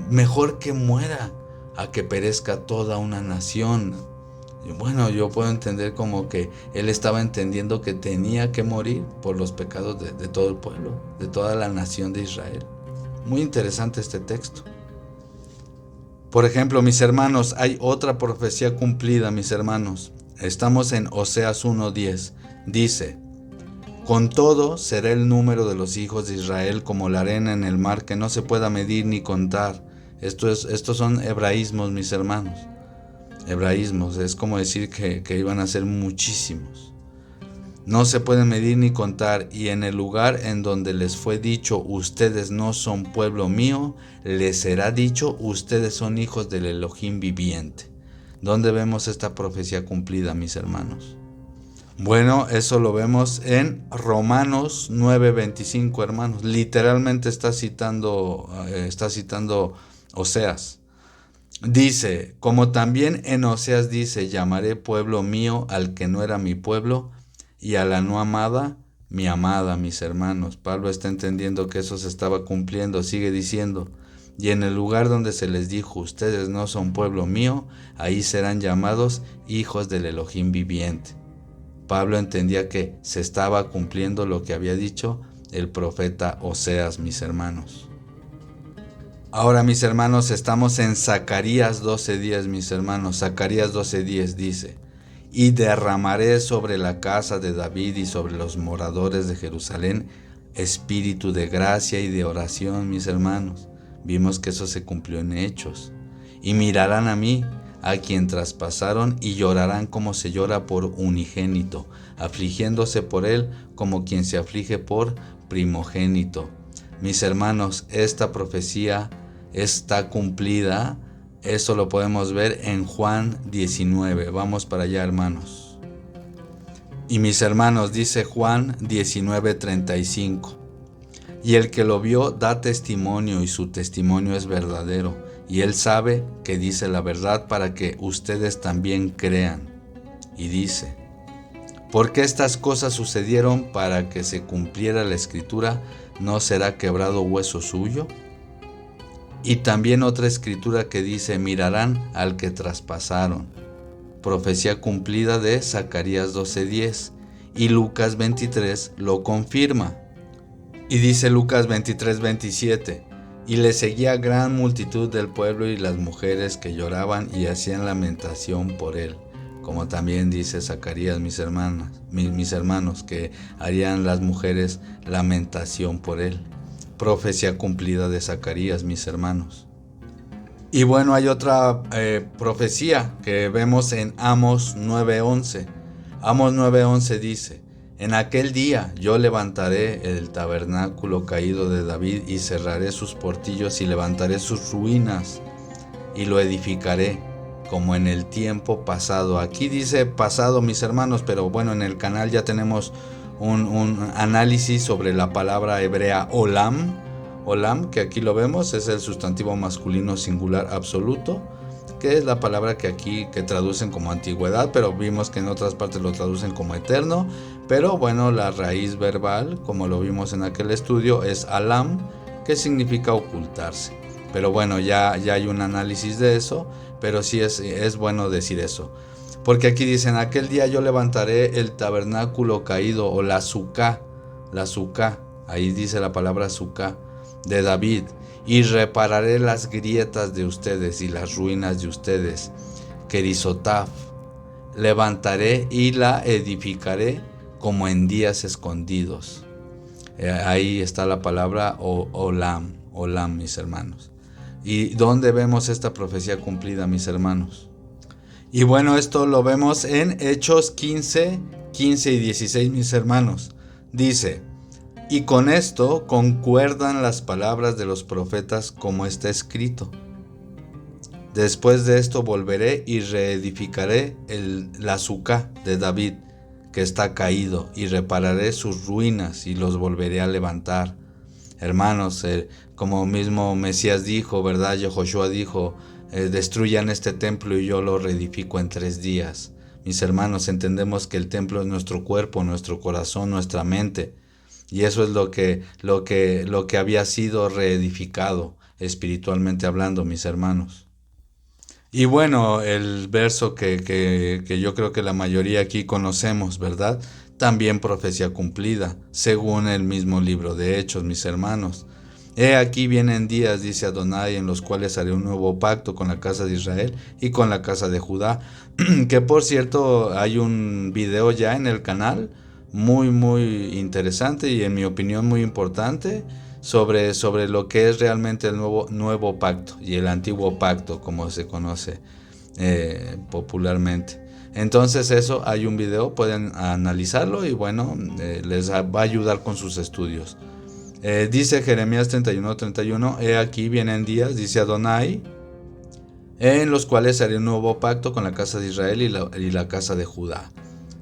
mejor que muera a que perezca toda una nación. Y bueno, yo puedo entender como que él estaba entendiendo que tenía que morir por los pecados de todo el pueblo, de toda la nación de Israel. Muy interesante este texto. Por ejemplo, mis hermanos, hay otra profecía cumplida, mis hermanos. Estamos en Oseas 1:10. Dice, con todo será el número de los hijos de Israel como la arena en el mar, que no se pueda medir ni contar. Estos son hebraísmos, mis hermanos. Hebraísmos, es como decir que iban a ser muchísimos. No se pueden medir ni contar, y en el lugar en donde les fue dicho, ustedes no son pueblo mío, les será dicho, ustedes son hijos del Elohim viviente. ¿Dónde vemos esta profecía cumplida, mis hermanos? Bueno, eso lo vemos en Romanos 9:25, hermanos. Literalmente está citando Oseas. Dice, como también en Oseas dice, llamaré pueblo mío al que no era mi pueblo, y a la no amada, mi amada, mis hermanos. Pablo está entendiendo que eso se estaba cumpliendo. Sigue diciendo, y en el lugar donde se les dijo, ustedes no son pueblo mío, ahí serán llamados hijos del Elohim viviente. Pablo entendía que se estaba cumpliendo lo que había dicho el profeta Oseas, mis hermanos. Ahora, mis hermanos, estamos en Zacarías 12:10, mis hermanos. Zacarías 12:10 dice, y derramaré sobre la casa de David y sobre los moradores de Jerusalén espíritu de gracia y de oración, mis hermanos. Vimos que eso se cumplió en Hechos. Y mirarán a mí, a quien traspasaron, y llorarán como se llora por unigénito, afligiéndose por él como quien se aflige por primogénito. Mis hermanos, esta profecía está cumplida. Eso lo podemos ver en Juan 19. Vamos para allá, hermanos. Y mis hermanos, dice Juan 19:35, y el que lo vio da testimonio y su testimonio es verdadero, y él sabe que dice la verdad para que ustedes también crean. Y dice, porque estas cosas sucedieron para que se cumpliera la escritura, ¿no será quebrado hueso suyo? Y también otra escritura que dice, mirarán al que traspasaron. Profecía cumplida de Zacarías 12:10. Y Lucas 23 lo confirma. Y dice Lucas 23:27. Y le seguía gran multitud del pueblo y las mujeres que lloraban y hacían lamentación por él. Como también dice Zacarías, mis hermanos, que harían las mujeres lamentación por él. Profecía cumplida de Zacarías, mis hermanos. Y bueno, hay otra profecía que vemos en Amos 9:11. Amos 9:11 dice, en aquel día yo levantaré el tabernáculo caído de David y cerraré sus portillos y levantaré sus ruinas y lo edificaré como en el tiempo pasado. Aquí dice pasado, mis hermanos, pero bueno, en el canal ya tenemos un análisis sobre la palabra hebrea olam. Olam, que aquí lo vemos, es el sustantivo masculino singular absoluto, que es la palabra que aquí que traducen como antigüedad, pero vimos que en otras partes lo traducen como eterno. Pero bueno, la raíz verbal, como lo vimos en aquel estudio, es alam, que significa ocultarse. Pero bueno, ya hay un análisis de eso, pero sí es bueno decir eso. Porque aquí dicen, aquel día yo levantaré el tabernáculo caído, o la suká, ahí dice la palabra suká, de David, y repararé las grietas de ustedes y las ruinas de ustedes. Kerisotaf, levantaré y la edificaré como en días escondidos. Ahí está la palabra olam, mis hermanos. ¿Y dónde vemos esta profecía cumplida, mis hermanos? Y bueno, esto lo vemos en Hechos 15 y 16, mis hermanos. Dice, y con esto concuerdan las palabras de los profetas como está escrito. Después de esto volveré y reedificaré la suká de David, que está caído, y repararé sus ruinas y los volveré a levantar. Hermanos, como mismo Mesías dijo, ¿verdad? Yehoshua dijo, destruyan este templo y yo lo reedifico en 3 días. Mis hermanos, entendemos que el templo es nuestro cuerpo, nuestro corazón, nuestra mente. Y eso es lo que había sido reedificado, espiritualmente hablando, mis hermanos. Y bueno, el verso que yo creo que la mayoría aquí conocemos, ¿verdad? También profecía cumplida, según el mismo libro de Hechos, mis hermanos. He aquí vienen días, dice Adonai, en los cuales haré un nuevo pacto con la casa de Israel y con la casa de Judá. Que por cierto, hay un video ya en el canal, muy interesante y en mi opinión muy importante, sobre lo que es realmente el nuevo pacto y el antiguo pacto, como se conoce popularmente. Entonces eso, hay un video, pueden analizarlo y bueno, les va a ayudar con sus estudios. Dice Jeremías 31:31, he aquí vienen días, dice Adonai, en los cuales haré un nuevo pacto con la casa de Israel y la casa de Judá.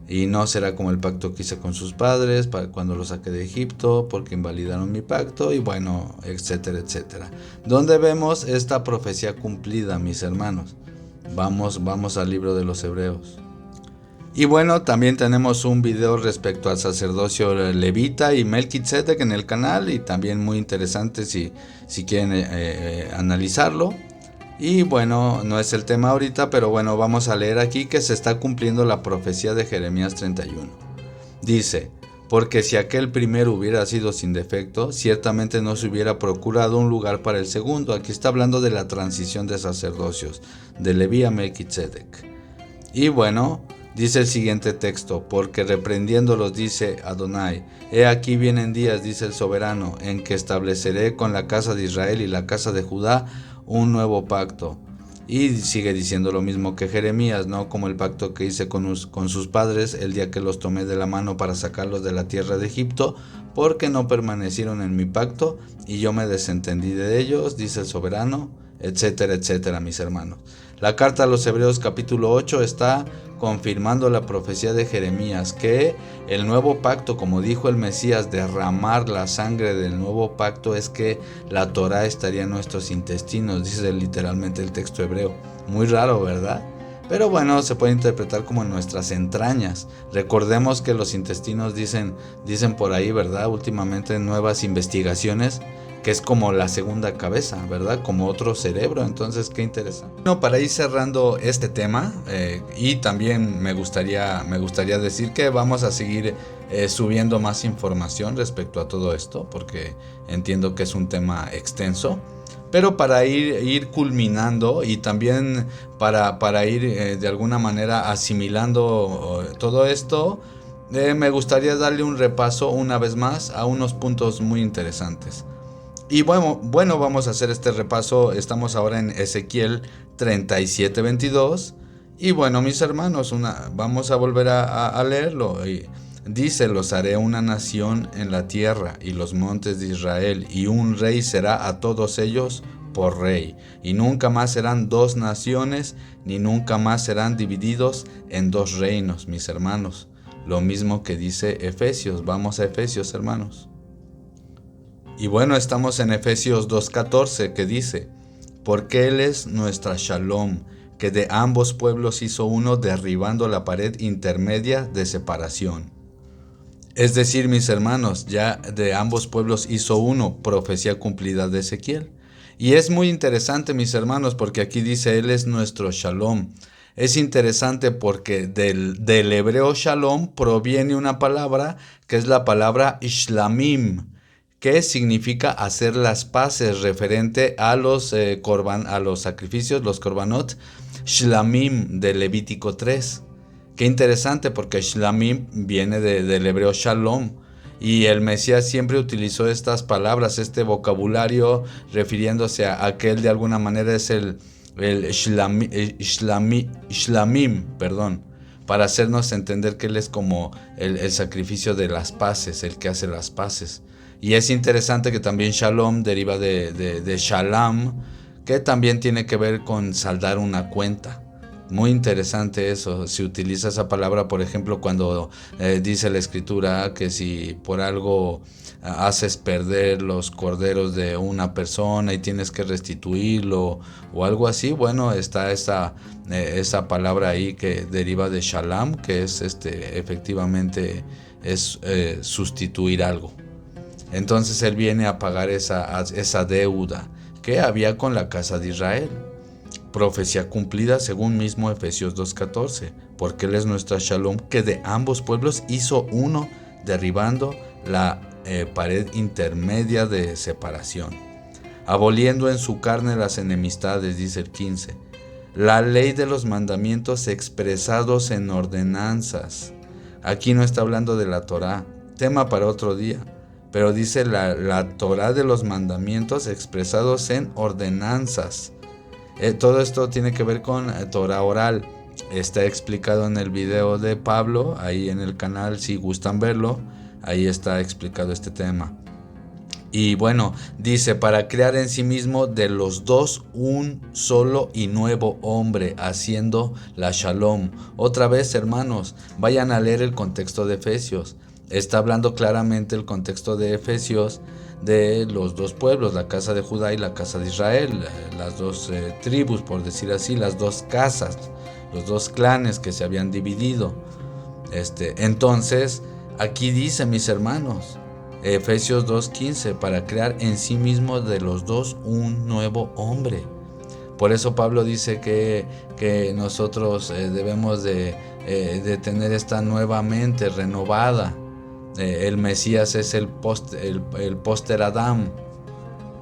Y no será como el pacto que hice con sus padres cuando los saqué de Egipto, porque invalidaron mi pacto, y bueno, etcétera, etcétera. ¿Dónde vemos esta profecía cumplida, mis hermanos? Vamos al libro de los Hebreos. Y bueno, también tenemos un video respecto al sacerdocio levita y Melquisedec en el canal, y también muy interesante si quieren analizarlo. Y bueno, no es el tema ahorita, pero bueno, vamos a leer aquí que se está cumpliendo la profecía de Jeremías 31. Dice, porque si aquel primero hubiera sido sin defecto, ciertamente no se hubiera procurado un lugar para el segundo. Aquí está hablando de la transición de sacerdocios, de Leví a Melquisedec. Y bueno, dice el siguiente texto, porque reprendiéndolos dice Adonai, he aquí vienen días, dice el soberano, en que estableceré con la casa de Israel y la casa de Judá un nuevo pacto. Y sigue diciendo lo mismo que Jeremías, ¿no? Como el pacto que hice con sus padres el día que los tomé de la mano para sacarlos de la tierra de Egipto, porque no permanecieron en mi pacto y yo me desentendí de ellos, dice el soberano, etcétera, etcétera, mis hermanos. La carta a los Hebreos capítulo 8 está confirmando la profecía de Jeremías, que el nuevo pacto, como dijo el Mesías, derramar la sangre del nuevo pacto, es que la Torá estaría en nuestros intestinos, dice literalmente el texto hebreo. Muy raro, ¿verdad? Pero bueno, se puede interpretar como en nuestras entrañas. Recordemos que los intestinos dicen por ahí, ¿verdad? Últimamente en nuevas investigaciones, que es como la segunda cabeza, ¿verdad? Como otro cerebro. Entonces, qué interesante. Bueno, para ir cerrando este tema, y también me gustaría decir que vamos a seguir subiendo más información respecto a todo esto, porque entiendo que es un tema extenso. Pero para ir culminando y también para ir de alguna manera asimilando todo esto, me gustaría darle un repaso una vez más a unos puntos muy interesantes. Y bueno, vamos a hacer este repaso. Estamos ahora en Ezequiel 37:22. Y bueno, mis hermanos, vamos a volver a leerlo. Dice: los haré una nación en la tierra y los montes de Israel, y un rey será a todos ellos por rey. Y nunca más serán dos naciones, ni nunca más serán divididos en dos reinos, mis hermanos. Lo mismo que dice Efesios. Vamos a Efesios, hermanos. Y bueno, estamos en Efesios 2:14, que dice: porque Él es nuestra Shalom, que de ambos pueblos hizo uno, derribando la pared intermedia de separación. Es decir, mis hermanos, ya de ambos pueblos hizo uno, profecía cumplida de Ezequiel. Y es muy interesante, mis hermanos, porque aquí dice: Él es nuestro Shalom. Es interesante porque del hebreo Shalom proviene una palabra que es la palabra Ishlamim, que significa hacer las paces, referente a los sacrificios, los korbanot, Shlamim, de Levítico 3. Qué interesante, porque Shlamim viene del hebreo Shalom, y el Mesías siempre utilizó estas palabras, este vocabulario, refiriéndose a que él de alguna manera es el Shlamim, para hacernos entender que él es como el sacrificio de las paces, el que hace las paces. Y es interesante que también Shalom deriva de Shalam, que también tiene que ver con saldar una cuenta. Muy interesante eso. Se utiliza esa palabra, por ejemplo, cuando dice la escritura que si por algo haces perder los corderos de una persona y tienes que restituirlo o algo así, bueno, está esa palabra ahí que deriva de Shalam, que es efectivamente es sustituir algo. Entonces él viene a pagar esa deuda que había con la casa de Israel. Profecía cumplida según mismo Efesios 2:14, porque Él es nuestra Shalom, que de ambos pueblos hizo uno, derribando la pared intermedia de separación, aboliendo en su carne las enemistades, dice el 15. La ley de los mandamientos expresados en ordenanzas. Aquí no está hablando de la Torá, tema para otro día. Pero dice la Torá de los mandamientos expresados en ordenanzas. Todo esto tiene que ver con Torá oral. Está explicado en el video de Pablo, ahí en el canal, si gustan verlo. Ahí está explicado este tema. Y bueno, dice: para crear en sí mismo de los dos un solo y nuevo hombre, haciendo la Shalom. Otra vez, hermanos, vayan a leer el contexto de Efesios. Está hablando claramente el contexto de Efesios de los dos pueblos, la casa de Judá y la casa de Israel, las dos tribus, por decir así, las dos casas, los dos clanes que se habían dividido. Entonces, aquí dice, mis hermanos, Efesios 2:15, para crear en sí mismo de los dos un nuevo hombre. Por eso Pablo dice que nosotros debemos de tener esta nueva mente renovada. El Mesías es el póster Adán,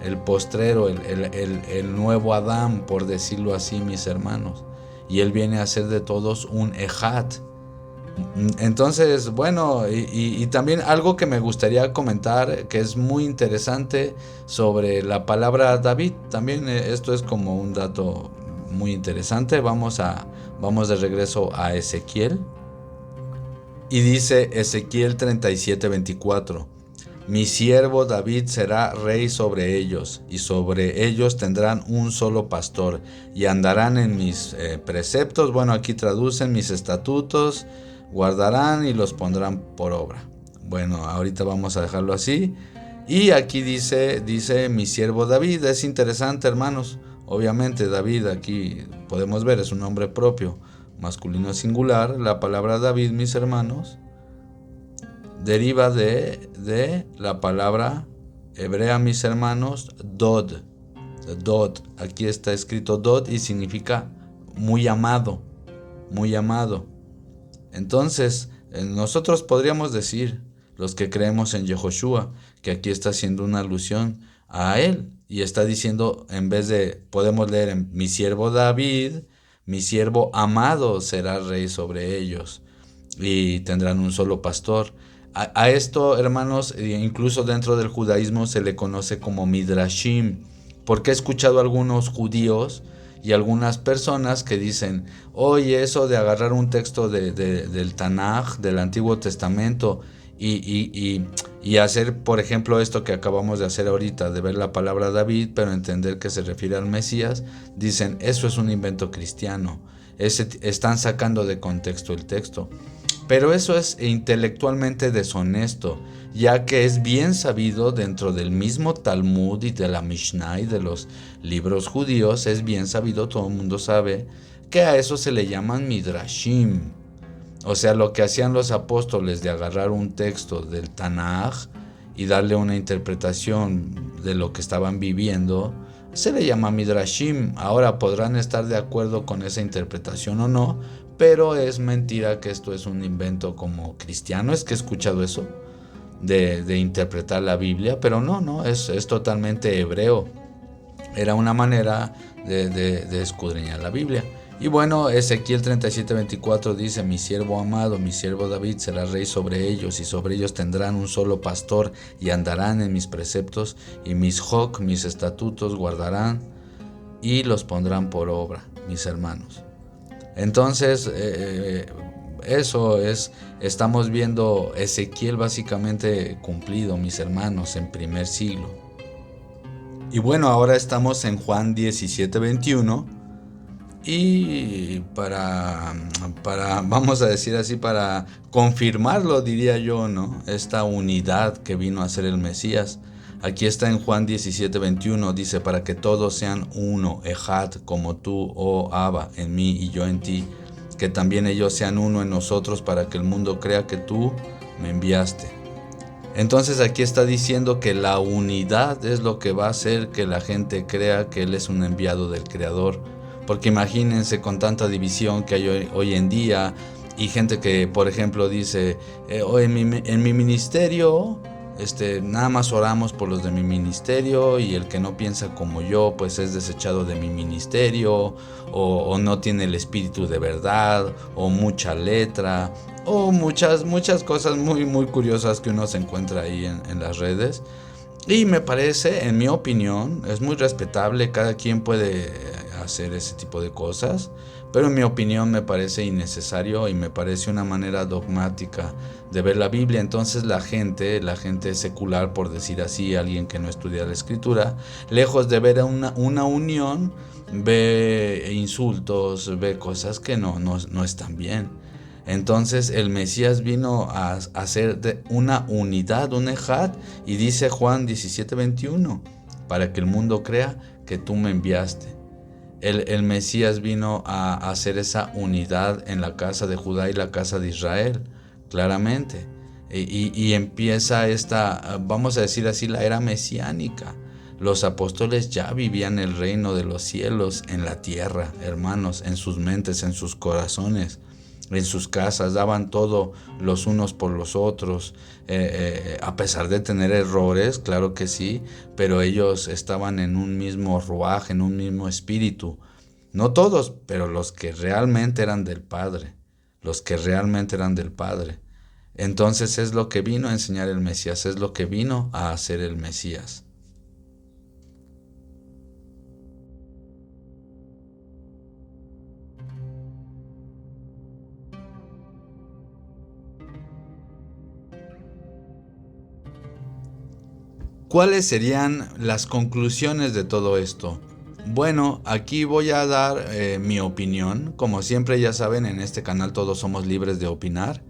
el postrero, el nuevo Adán, por decirlo así, mis hermanos. Y Él viene a ser de todos un Ejad. Entonces, bueno, y también algo que me gustaría comentar, que es muy interesante, sobre la palabra David. También esto es como un dato muy interesante. Vamos de regreso a Ezequiel. Y dice Ezequiel 37:24: Mi siervo David será rey sobre ellos, y sobre ellos tendrán un solo pastor, y andarán en mis preceptos, bueno, aquí traducen mis estatutos, guardarán y los pondrán por obra. Bueno, ahorita vamos a dejarlo así. Y aquí dice mi siervo David. Es interesante, hermanos. Obviamente David aquí podemos ver es un nombre propio, masculino singular. La palabra David, mis hermanos, deriva de la palabra hebrea, mis hermanos, Dod. Dod. Aquí está escrito Dod y significa muy amado, muy amado. Entonces, nosotros podríamos decir, los que creemos en Yehoshua, que aquí está haciendo una alusión a él y está diciendo, en vez de, podemos leer en mi siervo David, mi siervo amado será rey sobre ellos y tendrán un solo pastor. A esto, hermanos, incluso dentro del judaísmo se le conoce como midrashim, porque he escuchado a algunos judíos y algunas personas que dicen, oye, eso de agarrar un texto del Tanaj, del Antiguo Testamento, y hacer, por ejemplo, esto que acabamos de hacer ahorita, de ver la palabra David, pero entender que se refiere al Mesías, dicen, eso es un invento cristiano, están sacando de contexto el texto. Pero eso es intelectualmente deshonesto, ya que es bien sabido dentro del mismo Talmud y de la Mishnah y de los libros judíos, es bien sabido, todo el mundo sabe, que a eso se le llaman midrashim. O sea, lo que hacían los apóstoles de agarrar un texto del Tanaj y darle una interpretación de lo que estaban viviendo, se le llama midrashim. Ahora podrán estar de acuerdo con esa interpretación o no, pero es mentira que esto es un invento como cristiano. Es que he escuchado eso de interpretar la Biblia, pero no, es totalmente hebreo. Era una manera de escudriñar la Biblia. Y bueno, Ezequiel 37:24 dice, mi siervo amado, mi siervo David será rey sobre ellos, y sobre ellos tendrán un solo pastor, y andarán en mis preceptos, y mis mis estatutos guardarán, y los pondrán por obra, mis hermanos. Entonces, eso es, estamos viendo Ezequiel básicamente cumplido, mis hermanos, en primer siglo. Y bueno, ahora estamos en Juan 17:21 y vamos a decir así, para confirmarlo, diría yo, ¿no? Esta unidad que vino a ser el Mesías. Aquí está en Juan 17:21, dice, para que todos sean uno, Ejad, como tú, oh Abba, en mí y yo en ti, que también ellos sean uno en nosotros, para que el mundo crea que tú me enviaste. Entonces aquí está diciendo que la unidad es lo que va a hacer que la gente crea que Él es un enviado del Creador. Porque imagínense con tanta división que hay hoy en día y gente que, por ejemplo, dice, en mi ministerio, nada más oramos por los de mi ministerio y el que no piensa como yo, pues es desechado de mi ministerio o no tiene el espíritu de verdad o mucha letra o muchas cosas muy curiosas que uno se encuentra ahí en las redes. Y me parece, en mi opinión, es muy respetable, cada quien puede hacer ese tipo de cosas, pero en mi opinión me parece innecesario y me parece una manera dogmática de ver la Biblia. Entonces la gente secular, por decir así, alguien que no estudia la escritura, lejos de ver una unión, ve insultos, ve cosas que no están bien. Entonces el Mesías vino a hacer de una unidad, un ejad, y dice Juan 17:21, para que el mundo crea que tú me enviaste. El Mesías vino a hacer esa unidad en la casa de Judá y la casa de Israel, claramente. Y empieza esta, vamos a decir así, la era mesiánica. Los apóstoles ya vivían el reino de los cielos en la tierra, hermanos, en sus mentes, en sus corazones, en sus casas, daban todo los unos por los otros, a pesar de tener errores, claro que sí, pero ellos estaban en un mismo ruaj, en un mismo espíritu. No todos, pero los que realmente eran del Padre, los que realmente eran del Padre. Entonces es lo que vino a enseñar el Mesías, es lo que vino a hacer el Mesías. ¿Cuáles serían las conclusiones de todo esto? Bueno, aquí voy a dar mi opinión. Como siempre, ya saben, en este canal todos somos libres de opinar.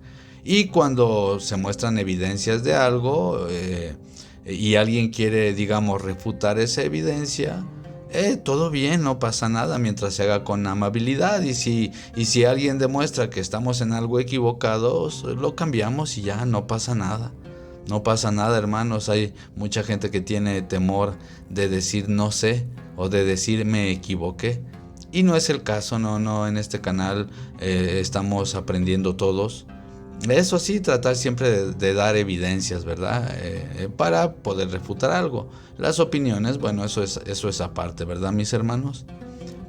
Y cuando se muestran evidencias de algo y alguien quiere, digamos, refutar esa evidencia, todo bien, no pasa nada mientras se haga con amabilidad. Y si alguien demuestra que estamos en algo equivocados, lo cambiamos y ya no pasa nada. No pasa nada, hermanos. Hay mucha gente que tiene temor de decir no sé o de decir me equivoqué. Y no es el caso, no, en este canal estamos aprendiendo todos. Eso sí, tratar siempre de dar evidencias, ¿verdad? Para poder refutar algo. Las opiniones, bueno, eso es aparte, ¿verdad, mis hermanos?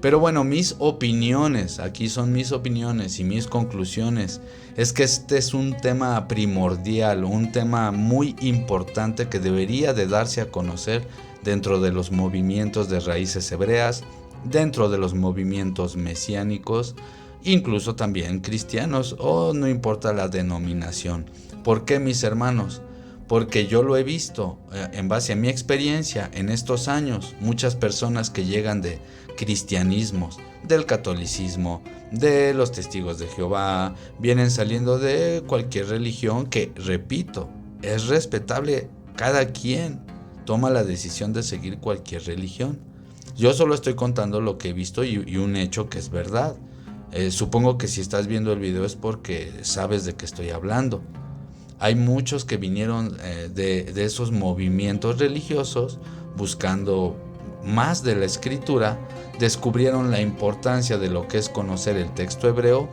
Pero bueno, mis opiniones, aquí son mis opiniones y mis conclusiones, es que este es un tema primordial, un tema muy importante que debería de darse a conocer dentro de los movimientos de raíces hebreas, dentro de los movimientos mesiánicos, incluso también cristianos, o no importa la denominación. ¿Por qué, mis hermanos? Porque yo lo he visto en base a mi experiencia en estos años, muchas personas que llegan de cristianismos, del catolicismo, de los testigos de Jehová, vienen saliendo de cualquier religión que, repito, es respetable. Cada quien toma la decisión de seguir cualquier religión. Yo solo estoy contando lo que he visto y un hecho que es verdad. Supongo que si estás viendo el video es porque sabes de qué estoy hablando. Hay muchos que vinieron de esos movimientos religiosos buscando más de la escritura, descubrieron la importancia de lo que es conocer el texto hebreo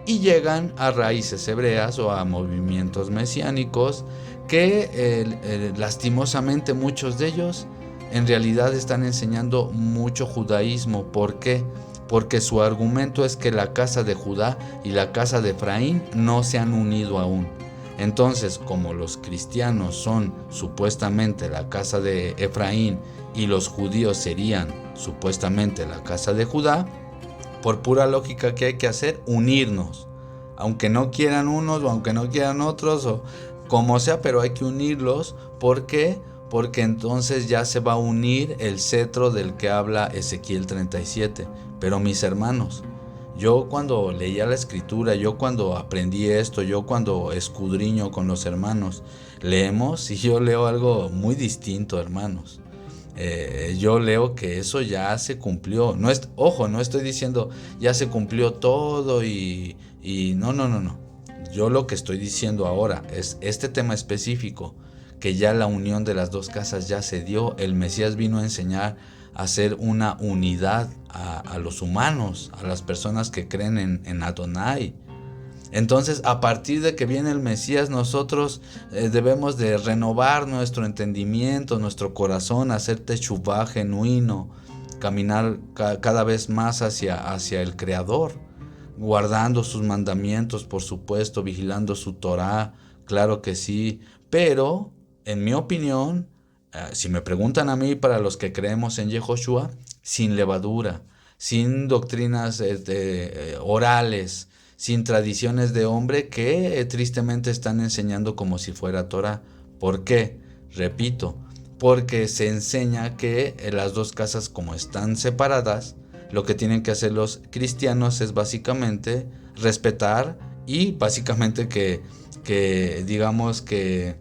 y llegan a raíces hebreas o a movimientos mesiánicos que lastimosamente muchos de ellos en realidad están enseñando mucho judaísmo. ¿Por qué? Porque su argumento es que la casa de Judá y la casa de Efraín no se han unido aún. Entonces, como los cristianos son supuestamente la casa de Efraín y los judíos serían supuestamente la casa de Judá, por pura lógica, ¿qué hay que hacer? Unirnos. Aunque no quieran unos o aunque no quieran otros o como sea, pero hay que unirlos. ¿Por qué? Porque entonces ya se va a unir el cetro del que habla Ezequiel 37. Pero mis hermanos, yo cuando leía la escritura, yo cuando aprendí esto, yo cuando escudriño con los hermanos, leemos y yo leo algo muy distinto, hermanos. Yo leo que eso ya se cumplió. Ojo, no estoy diciendo ya se cumplió todo y no. Yo lo que estoy diciendo ahora es este tema específico, que ya la unión de las dos casas ya se dio. El Mesías vino a enseñar a hacer una unidad a los humanos, a las personas que creen en Adonai. Entonces, a partir de que viene el Mesías, nosotros debemos de renovar nuestro entendimiento, nuestro corazón, hacer teshuvá genuino, caminar cada vez más hacia el Creador, guardando sus mandamientos, por supuesto, vigilando su Torá, claro que sí, pero, en mi opinión, si me preguntan a mí, para los que creemos en Yehoshua, sin levadura, sin doctrinas orales, sin tradiciones de hombre que tristemente están enseñando como si fuera Torah. ¿Por qué? Repito, porque se enseña que las dos casas, como están separadas, lo que tienen que hacer los cristianos es básicamente respetar y básicamente que digamos que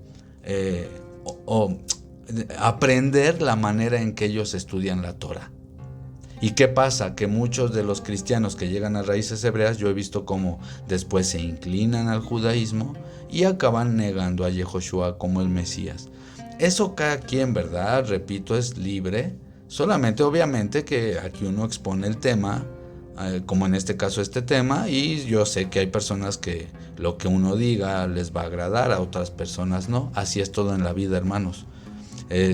aprender la manera en que ellos estudian la Torah. ¿Y qué pasa? Que muchos de los cristianos que llegan a raíces hebreas, yo he visto cómo después se inclinan al judaísmo y acaban negando a Yehoshua como el Mesías. Eso cada quien, ¿verdad? Repito, es libre. Solamente, obviamente, que aquí uno expone el tema, como en este caso este tema, y yo sé que hay personas que lo que uno diga les va a agradar, a otras personas no. Así es todo en la vida, hermanos.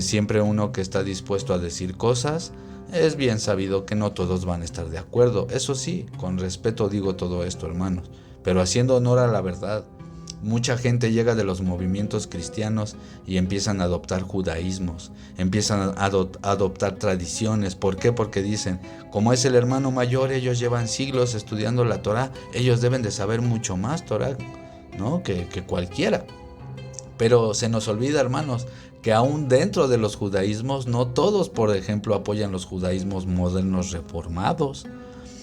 Siempre uno que está dispuesto a decir cosas, es bien sabido que no todos van a estar de acuerdo. Eso sí, con respeto digo todo esto, hermanos, pero haciendo honor a la verdad. Mucha gente llega de los movimientos cristianos y empiezan a adoptar judaísmos, empiezan a adoptar tradiciones. ¿Por qué? Porque dicen, como es el hermano mayor, ellos llevan siglos estudiando la Torah, ellos deben de saber mucho más Torah, ¿no? que cualquiera. Pero se nos olvida, hermanos, que aún dentro de los judaísmos, no todos, por ejemplo, apoyan los judaísmos modernos reformados.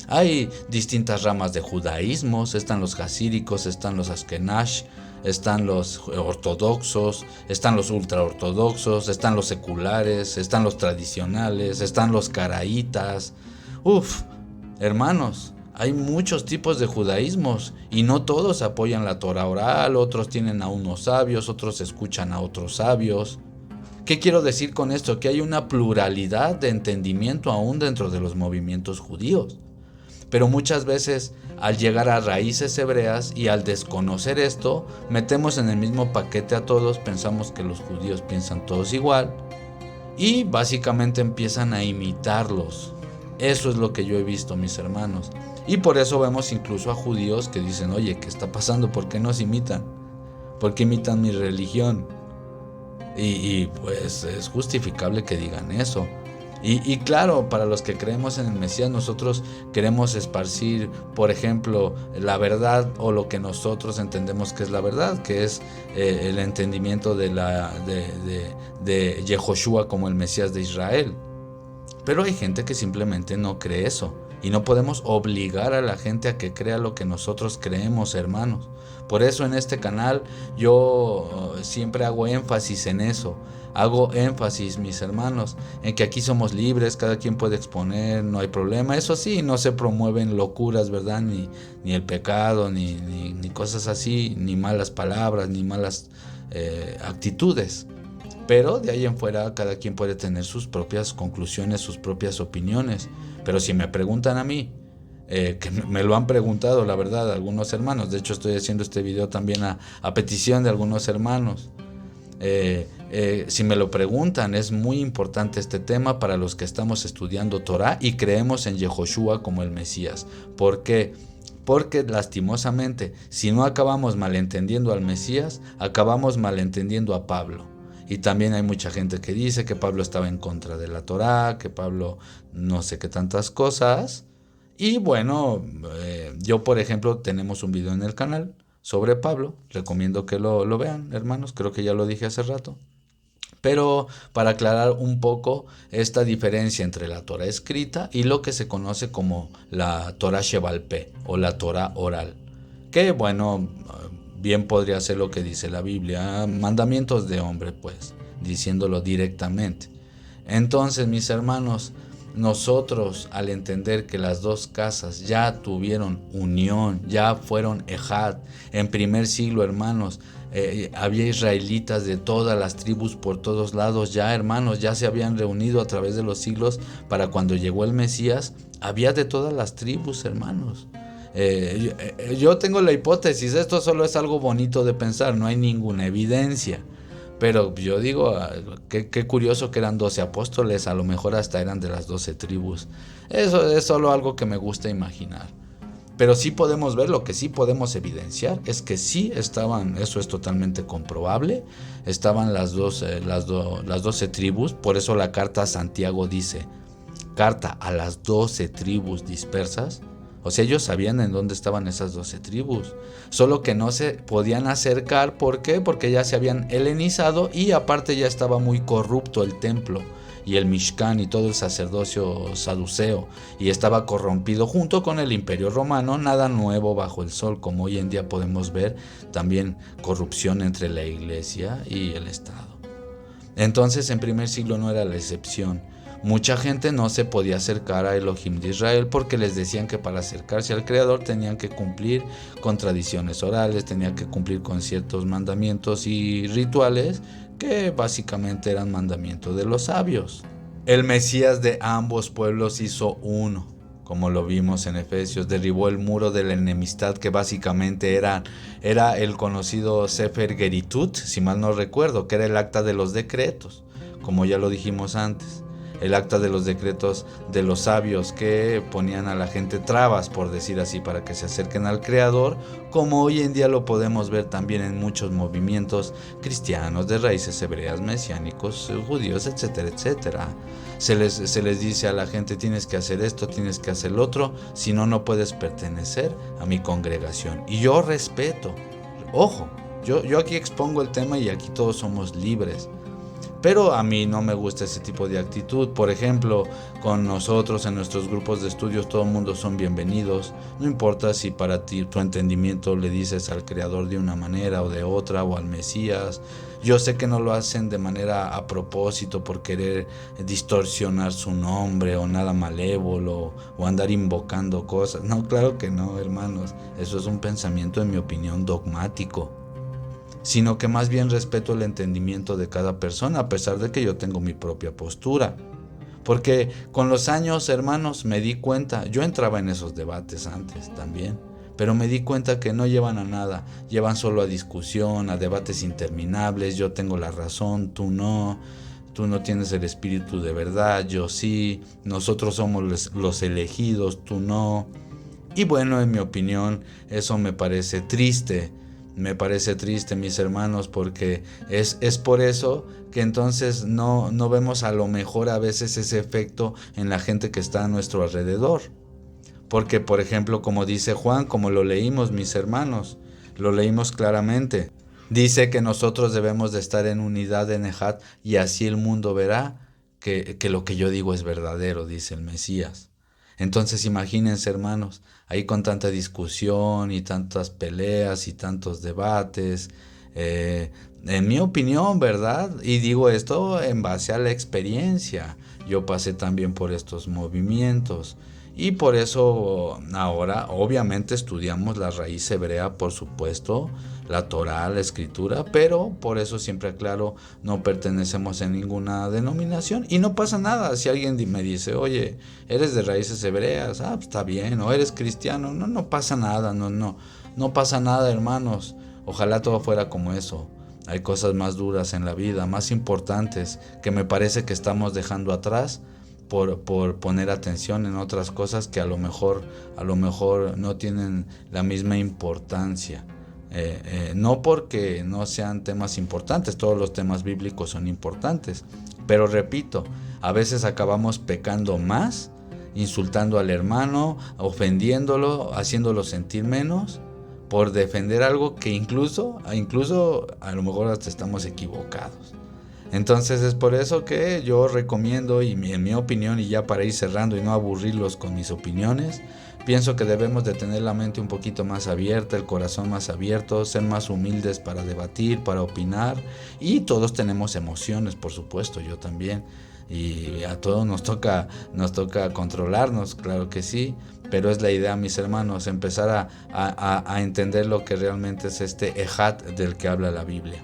Hay distintas ramas de judaísmos, están los hasídicos, están los askenash, están los ortodoxos, están los ultraortodoxos, están los seculares, están los tradicionales, están los caraítas. Hermanos, hay muchos tipos de judaísmos y no todos apoyan la Torah oral, otros tienen a unos sabios, otros escuchan a otros sabios. ¿Qué quiero decir con esto? Que hay una pluralidad de entendimiento aún dentro de los movimientos judíos. Pero muchas veces al llegar a raíces hebreas y al desconocer esto, metemos en el mismo paquete a todos, pensamos que los judíos piensan todos igual y básicamente empiezan a imitarlos. Eso es lo que yo he visto, mis hermanos. Y por eso vemos incluso a judíos que dicen, oye, ¿qué está pasando? ¿Por qué nos imitan? ¿Por qué imitan mi religión? Y pues es justificable que digan eso. Y claro, para los que creemos en el Mesías, nosotros queremos esparcir, por ejemplo, la verdad o lo que nosotros entendemos que es la verdad, que es el entendimiento de Yehoshua como el Mesías de Israel. Pero hay gente que simplemente no cree eso. Y no podemos obligar a la gente a que crea lo que nosotros creemos, hermanos. Por eso en este canal yo siempre hago énfasis en eso. Hago énfasis, mis hermanos, en que aquí somos libres, cada quien puede exponer, no hay problema. Eso sí, no se promueven locuras, ¿verdad? Ni el pecado, ni cosas así, ni malas palabras, ni malas actitudes. Pero de ahí en fuera cada quien puede tener sus propias conclusiones, sus propias opiniones. Pero si me preguntan a mí, que me lo han preguntado, la verdad, algunos hermanos. De hecho, estoy haciendo este video también a petición de algunos hermanos. Si me lo preguntan, es muy importante este tema para los que estamos estudiando Torah y creemos en Yehoshua como el Mesías. ¿Por qué? Porque lastimosamente, si no acabamos malentendiendo al Mesías, acabamos malentendiendo a Pablo. Y también hay mucha gente que dice que Pablo estaba en contra de la Torá, que Pablo no sé qué tantas cosas. Y bueno, yo por ejemplo tenemos un video en el canal sobre Pablo. Recomiendo que lo vean, hermanos. Creo que ya lo dije hace rato. Pero para aclarar un poco esta diferencia entre la Torá escrita y lo que se conoce como la Torá Sheval Peh o la Torá oral. Que bueno, bien podría ser lo que dice la Biblia, mandamientos de hombre, pues, diciéndolo directamente. Entonces, mis hermanos, nosotros al entender que las dos casas ya tuvieron unión, ya fueron ejad, en primer siglo, hermanos, había israelitas de todas las tribus por todos lados, ya hermanos, ya se habían reunido a través de los siglos para cuando llegó el Mesías, había de todas las tribus, hermanos. Yo tengo la hipótesis, esto solo es algo bonito de pensar, no hay ninguna evidencia. Pero yo digo, qué curioso que eran 12 apóstoles, a lo mejor hasta eran de las 12 tribus. Eso es solo algo que me gusta imaginar. Pero sí podemos ver, lo que sí podemos evidenciar es que sí estaban, eso es totalmente comprobable, estaban las 12 tribus, por eso la carta a Santiago dice, carta a las 12 tribus dispersas. O sea, ellos sabían en dónde estaban esas 12 tribus. Solo que no se podían acercar. ¿Por qué? Porque ya se habían helenizado y aparte ya estaba muy corrupto el templo y el Mishkan y todo el sacerdocio saduceo. Y estaba corrompido junto con el Imperio Romano. Nada nuevo bajo el sol, como hoy en día podemos ver. También corrupción entre la iglesia y el Estado. Entonces en primer siglo no era la excepción. Mucha gente no se podía acercar a Elohim de Israel porque les decían que para acercarse al Creador tenían que cumplir con tradiciones orales, tenían que cumplir con ciertos mandamientos y rituales que básicamente eran mandamientos de los sabios. El Mesías de ambos pueblos hizo uno, como lo vimos en Efesios, derribó el muro de la enemistad que básicamente era el conocido Sefer Geritut, si mal no recuerdo, que era el acta de los decretos, como ya lo dijimos antes. El acta de los decretos de los sabios que ponían a la gente trabas, por decir así, para que se acerquen al Creador, como hoy en día lo podemos ver también en muchos movimientos cristianos de raíces hebreas, mesiánicos, judíos, etcétera, etcétera. Se les dice a la gente, tienes que hacer esto, tienes que hacer lo otro, si no, no puedes pertenecer a mi congregación. Y yo respeto, ojo, yo aquí expongo el tema y aquí todos somos libres. Pero a mí no me gusta ese tipo de actitud. Por ejemplo, con nosotros en nuestros grupos de estudios todo el mundo son bienvenidos. No importa si para ti tu entendimiento le dices al Creador de una manera o de otra, o al Mesías. Yo sé que no lo hacen de manera a propósito por querer distorsionar su nombre o nada malévolo o andar invocando cosas. No, claro que no, hermanos. Eso es un pensamiento, en mi opinión, dogmático, sino que más bien respeto el entendimiento de cada persona, a pesar de que yo tengo mi propia postura. Porque con los años, hermanos, me di cuenta, yo entraba en esos debates antes también, pero me di cuenta que no llevan a nada, llevan solo a discusión, a debates interminables. Yo tengo la razón, tú no tienes el espíritu de verdad, yo sí, nosotros somos los elegidos, tú no. Y bueno, en mi opinión, eso me parece triste. Me parece triste, mis hermanos, porque es por eso que entonces no vemos a lo mejor a veces ese efecto en la gente que está a nuestro alrededor. Porque, por ejemplo, como dice Juan, como lo leímos, mis hermanos, lo leímos claramente. Dice que nosotros debemos de estar en unidad en Ejad, y así el mundo verá que lo que yo digo es verdadero, dice el Mesías. Entonces imagínense, hermanos, ahí con tanta discusión y tantas peleas y tantos debates, en mi opinión, ¿verdad? Y digo esto en base a la experiencia. Yo pasé también por estos movimientos. Y por eso ahora obviamente estudiamos la raíz hebrea, por supuesto, la Torá, la escritura, pero por eso siempre aclaro, no pertenecemos a ninguna denominación y no pasa nada. Si alguien me dice, oye, eres de raíces hebreas, pues está bien, o eres cristiano, no pasa nada, no pasa nada, hermanos. Ojalá todo fuera como eso. Hay cosas más duras en la vida, más importantes, que me parece que estamos dejando atrás por poner atención en otras cosas que a lo mejor no tienen la misma importancia. No porque no sean temas importantes, todos los temas bíblicos son importantes, pero repito, a veces acabamos pecando más, insultando al hermano, ofendiéndolo, haciéndolo sentir menos, por defender algo que incluso a lo mejor hasta estamos equivocados. Entonces es por eso que yo recomiendo, y en mi opinión, y ya para ir cerrando y no aburrirlos con mis opiniones, pienso que debemos de tener la mente un poquito más abierta, el corazón más abierto, ser más humildes para debatir, para opinar. Y todos tenemos emociones, por supuesto, yo también. Y a todos nos toca controlarnos, claro que sí. Pero es la idea, mis hermanos, empezar a entender lo que realmente es este Ejad del que habla la Biblia.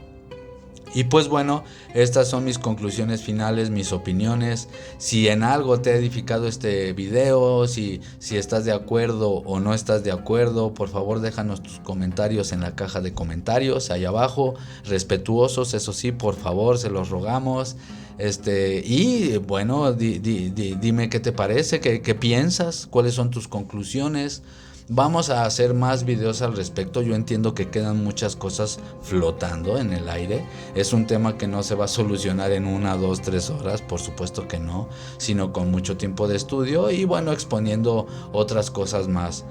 Y pues bueno, estas son mis conclusiones finales, mis opiniones. Si en algo te ha edificado este video, si estás de acuerdo o no estás de acuerdo, por favor déjanos tus comentarios en la caja de comentarios, ahí abajo, respetuosos, eso sí, por favor, se los rogamos. Y bueno, dime qué te parece, qué piensas, cuáles son tus conclusiones. Vamos a hacer más videos al respecto. Yo entiendo que quedan muchas cosas flotando en el aire. Es un tema que no se va a solucionar en 1, 2, 3 horas, por supuesto que no, sino con mucho tiempo de estudio y bueno, exponiendo otras cosas más.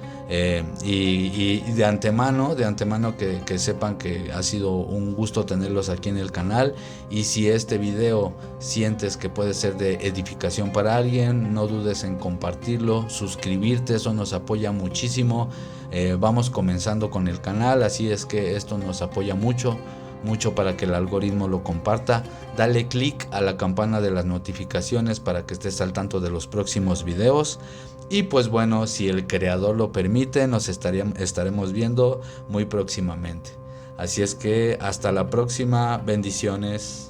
Y de antemano que sepan que ha sido un gusto tenerlos aquí en el canal. Y si este video sientes que puede ser de edificación para alguien, no dudes en compartirlo, suscribirte, eso nos apoya muchísimo. Vamos comenzando con el canal, así es que esto nos apoya mucho para que el algoritmo lo comparta. Dale click a la campana de las notificaciones para que estés al tanto de los próximos videos. Y pues bueno, si el creador lo permite, nos estaremos viendo muy próximamente. Así es que hasta la próxima, bendiciones.